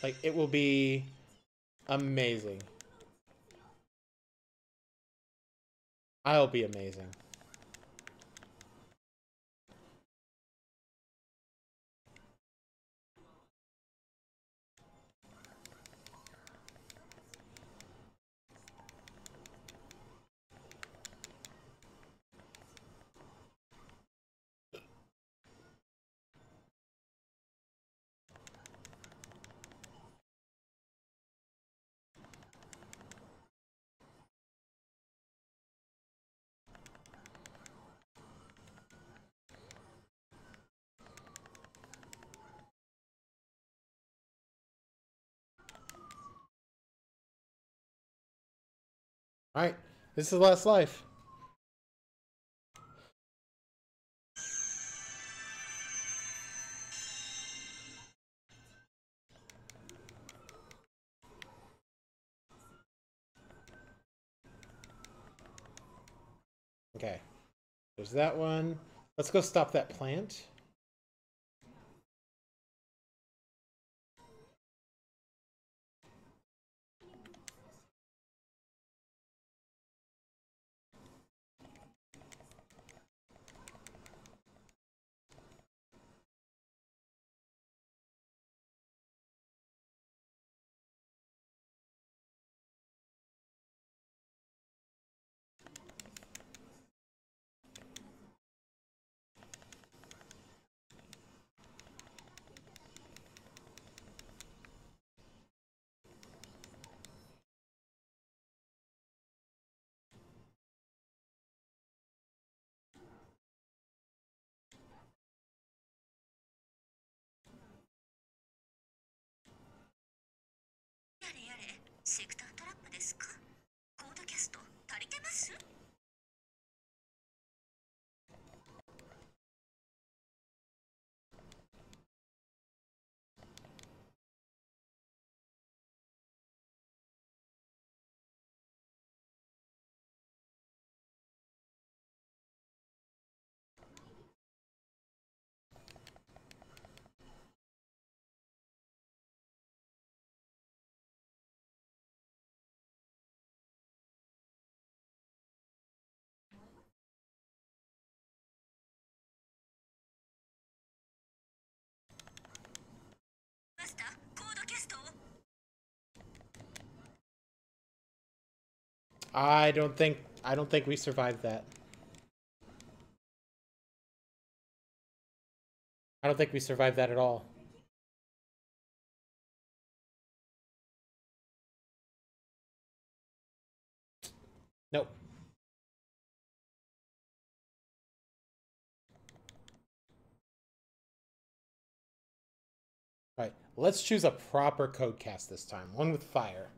Like, it will be amazing. I'll be amazing. Alright, this is the last life. Okay, there's that one. Let's go stop that plant. I don't think we survived that. I don't think we survived that at all. Nope. Alright, let's choose a proper code cast this time. One with fire.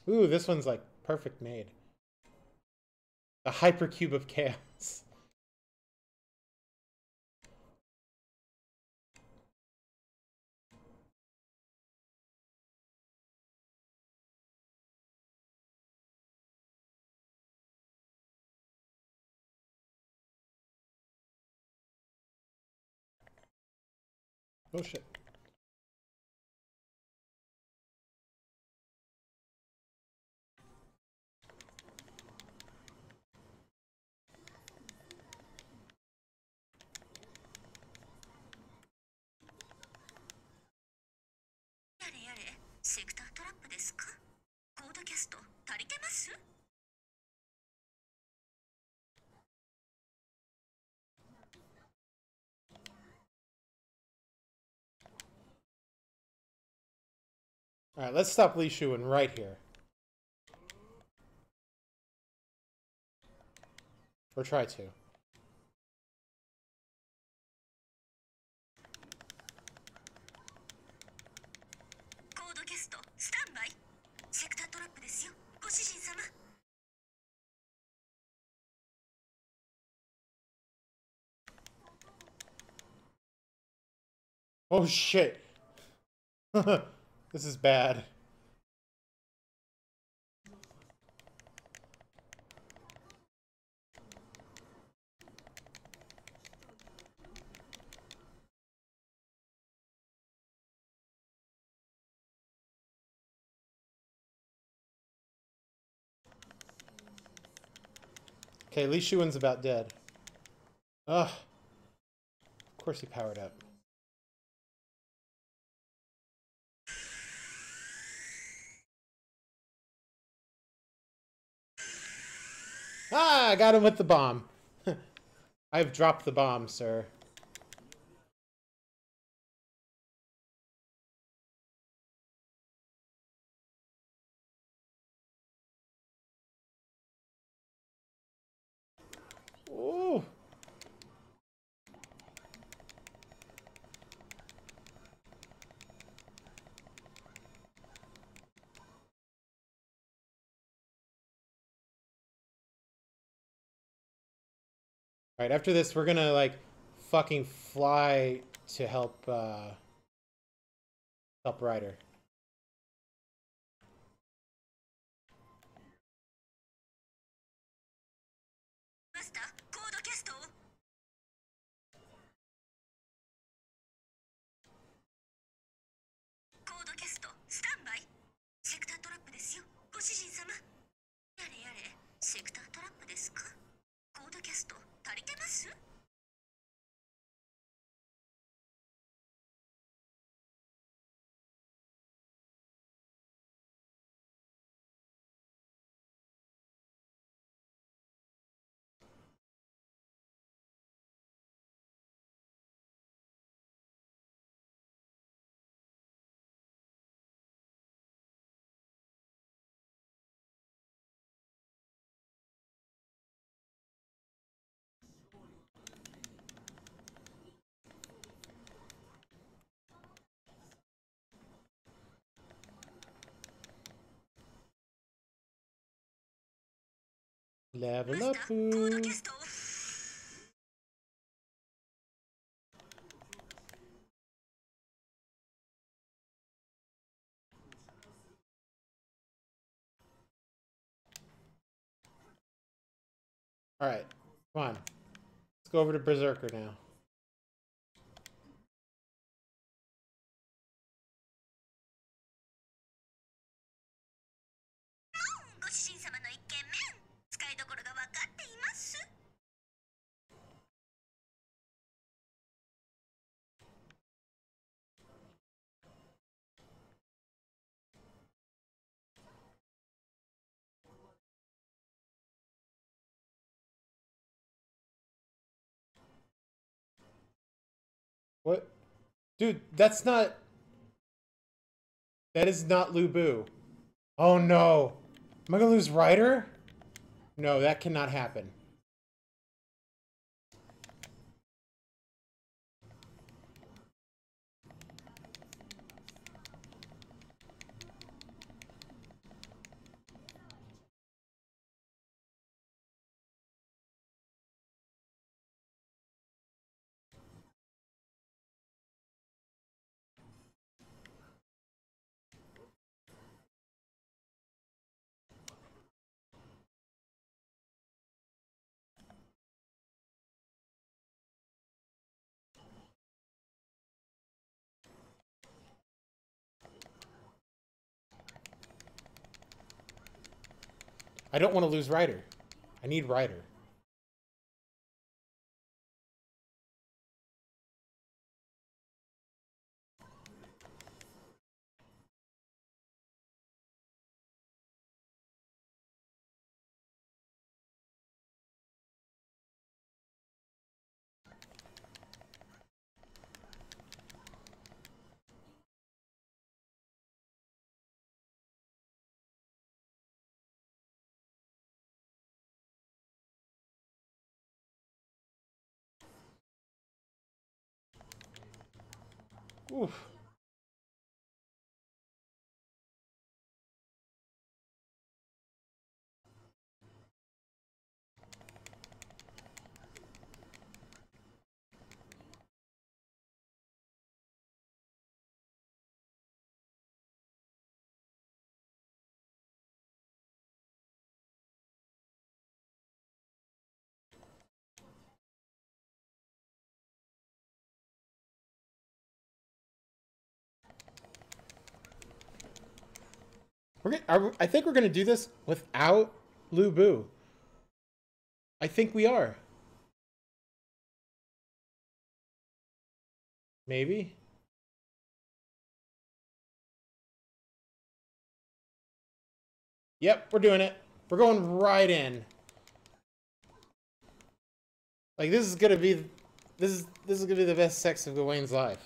Ooh, this one's like perfect made. The hypercube of chaos. Oh shit. Alright, let's stop Li Shuwen right here. Or try to. Oh shit! This is bad. Okay, Li Shuwen's about dead. Ugh. Of course he powered up. Ah, I got him with the bomb. I've dropped the bomb, sir. Ooh. Alright, after this, we're gonna, like, fucking fly to help, help Ryder. Level up, boo. Alright, come on. Let's go over to Berserker now. What? Dude, that's not... That is not Lu Bu. Oh no! Am I gonna lose Ryder? No, that cannot happen. I don't want to lose Ryder. I need Ryder. Oof. I think we're gonna do this without Lu Bu. I think we are. Maybe. Yep, we're doing it. We're going right in. Like this is gonna be the best sex of Gawain's life.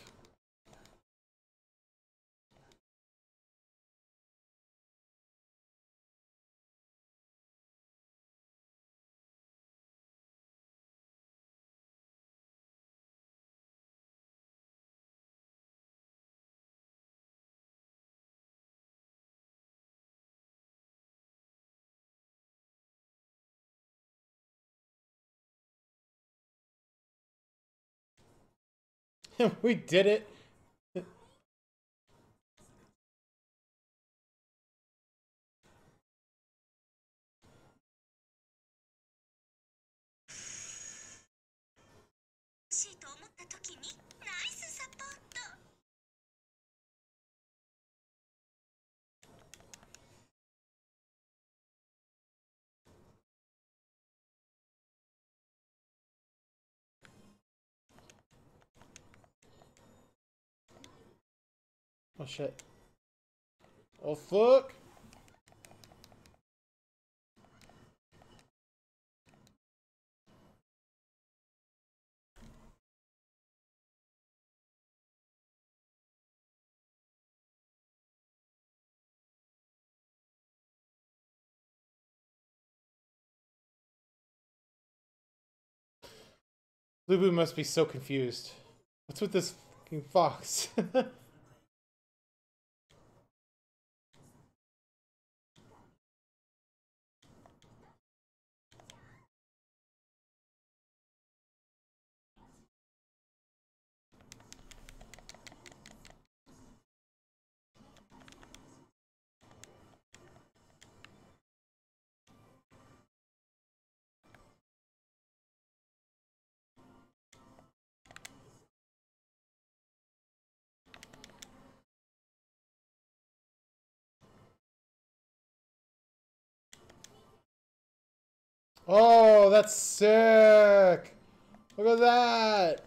We did it. Oh shit. Oh fuck. Lu Bu must be so confused. What's with this fucking fox? Oh, that's sick! Look at that!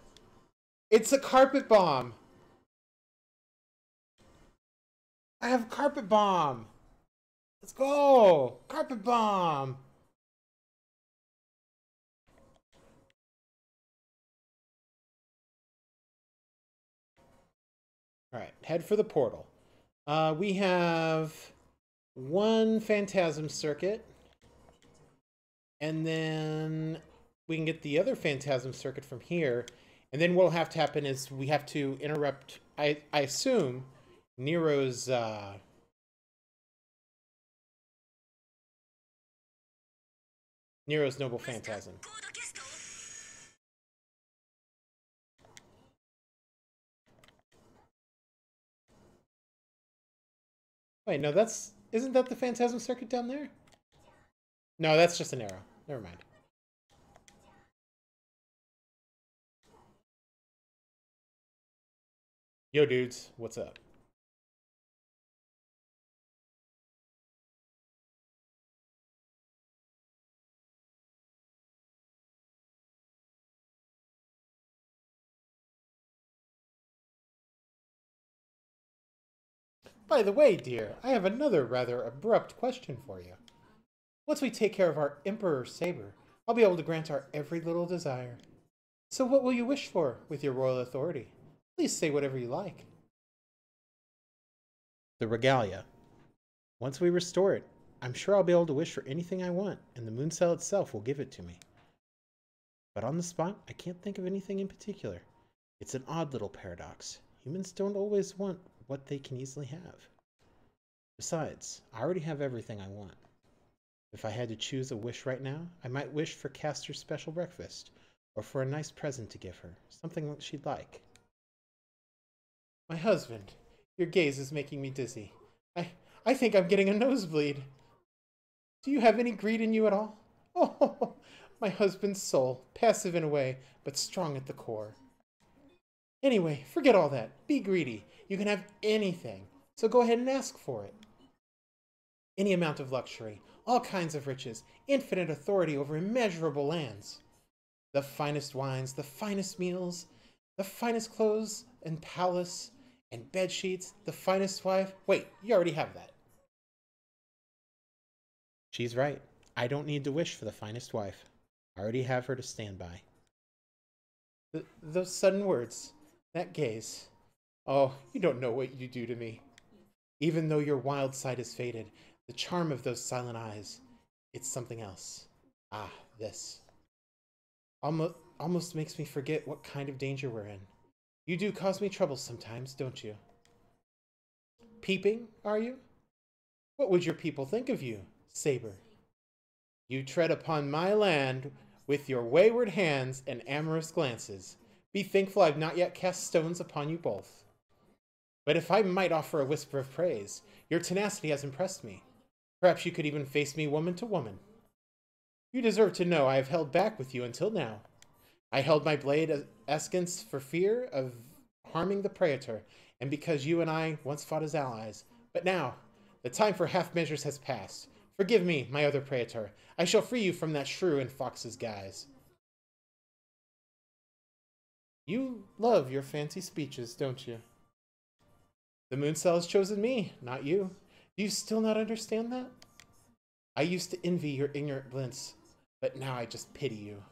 It's a carpet bomb! I have carpet bomb! Let's go! Carpet bomb! Alright, head for the portal. We have one phantasm circuit. And then we can get the other phantasm circuit from here. And then what'll have to happen is we have to interrupt, I assume, Nero's noble phantasm. Wait, no, isn't that the phantasm circuit down there? No, that's just an arrow. Never mind. Yo, dudes, what's up? By the way, dear, I have another rather abrupt question for you. Once we take care of our Emperor Saber, I'll be able to grant our every little desire. So what will you wish for with your royal authority? Please say whatever you like. The regalia. Once we restore it, I'm sure I'll be able to wish for anything I want, and the moon cell itself will give it to me. But on the spot, I can't think of anything in particular. It's an odd little paradox. Humans don't always want what they can easily have. Besides, I already have everything I want. If I had to choose a wish right now, I might wish for Castor's special breakfast, or for a nice present to give her, something that she'd like. My husband, your gaze is making me dizzy. I think I'm getting a nosebleed. Do you have any greed in you at all? Oh, my husband's soul, passive in a way, but strong at the core. Anyway, forget all that. Be greedy. You can have anything, so go ahead and ask for it. Any amount of luxury, all kinds of riches, infinite authority over immeasurable lands. The finest wines, the finest meals, the finest clothes and palace and bed sheets, the finest wife. Wait, you already have that. She's right. I don't need to wish for the finest wife. I already have her to stand by. Those sudden words, that gaze. Oh, you don't know what you do to me. Even though your wild side is faded, the charm of those silent eyes, it's something else. Ah, this. Almost makes me forget what kind of danger we're in. You do cause me trouble sometimes, don't you? Peeping, are you? What would your people think of you, Saber? You tread upon my land with your wayward hands and amorous glances. Be thankful I've not yet cast stones upon you both. But if I might offer a whisper of praise, your tenacity has impressed me. Perhaps you could even face me woman to woman. You deserve to know I have held back with you until now. I held my blade askance for fear of harming the Praetor, and because you and I once fought as allies. But now, the time for half measures has passed. Forgive me, my other Praetor. I shall free you from that shrew in fox's guise. You love your fancy speeches, don't you? The moon cell has chosen me, not you. Do you still not understand that? I used to envy your ignorant bliss, but now I just pity you.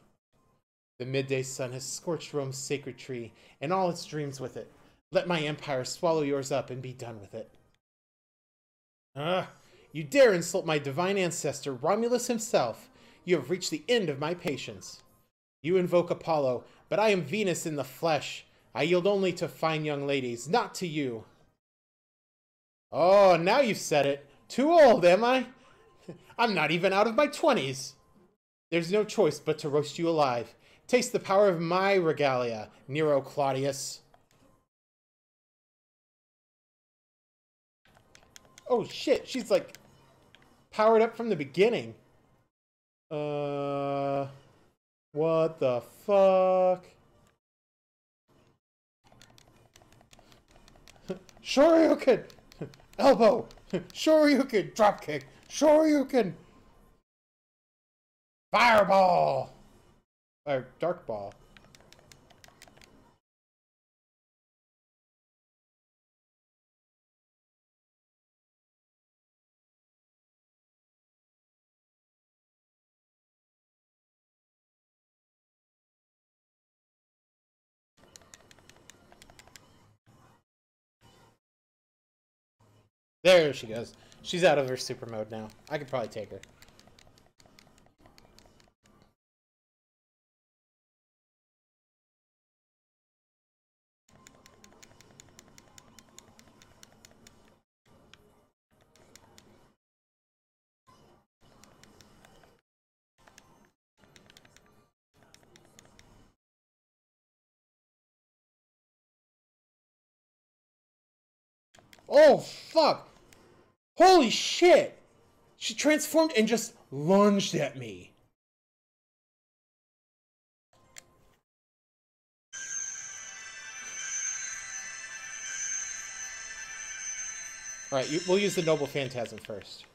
The midday sun has scorched Rome's sacred tree, and all its dreams with it. Let my empire swallow yours up and be done with it. You dare insult my divine ancestor, Romulus himself. You have reached the end of my patience. You invoke Apollo, but I am Venus in the flesh. I yield only to fine young ladies, not to you. Oh, now you've said it. Too old, am I? I'm not even out of my 20s. There's no choice but to roast you alive. Taste the power of my regalia, Nero Claudius. Oh shit, she's like powered up from the beginning. What the fuck? Shoryuken! Elbow! Shoryuken! Dropkick! Shoryuken! Fireball! Or Dark Ball. There she goes. She's out of her super mode now. I could probably take her. Oh, fuck! Holy shit! She transformed and just lunged at me. Alright, we'll use the Noble Phantasm first.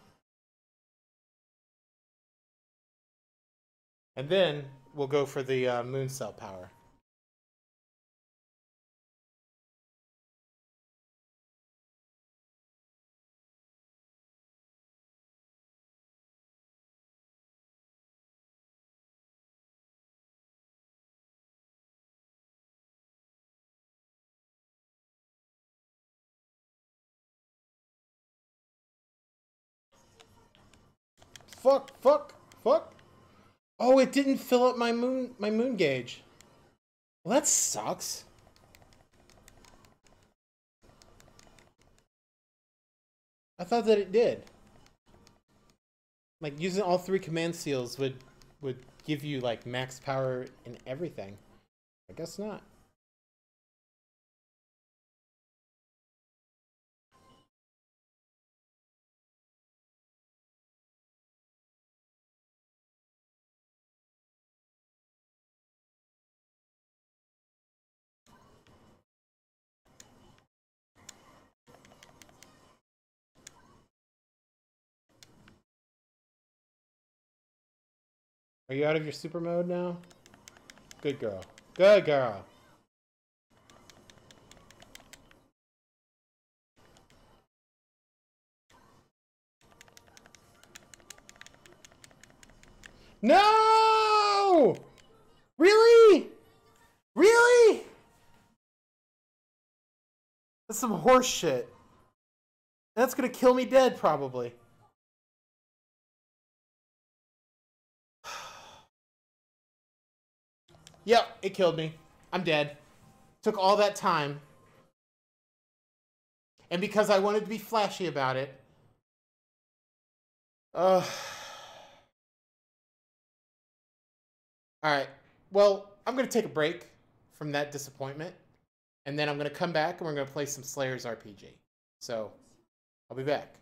And then we'll go for the Moon Cell power. Fuck, fuck, fuck. Oh, it didn't fill up my moon gauge. Well, that sucks. I thought that it did. Like, using all 3 command seals would give you, like, max power and everything. I guess not. Are you out of your super mode now? Good girl. Good girl. No! Really? Really? That's some horse shit. That's gonna kill me dead, probably. Yep, it killed me. I'm dead. Took all that time. And because I wanted to be flashy about it. Alright. Well, I'm going to take a break from that disappointment. And then I'm going to come back and we're going to play some Slayer's RPG. So, I'll be back.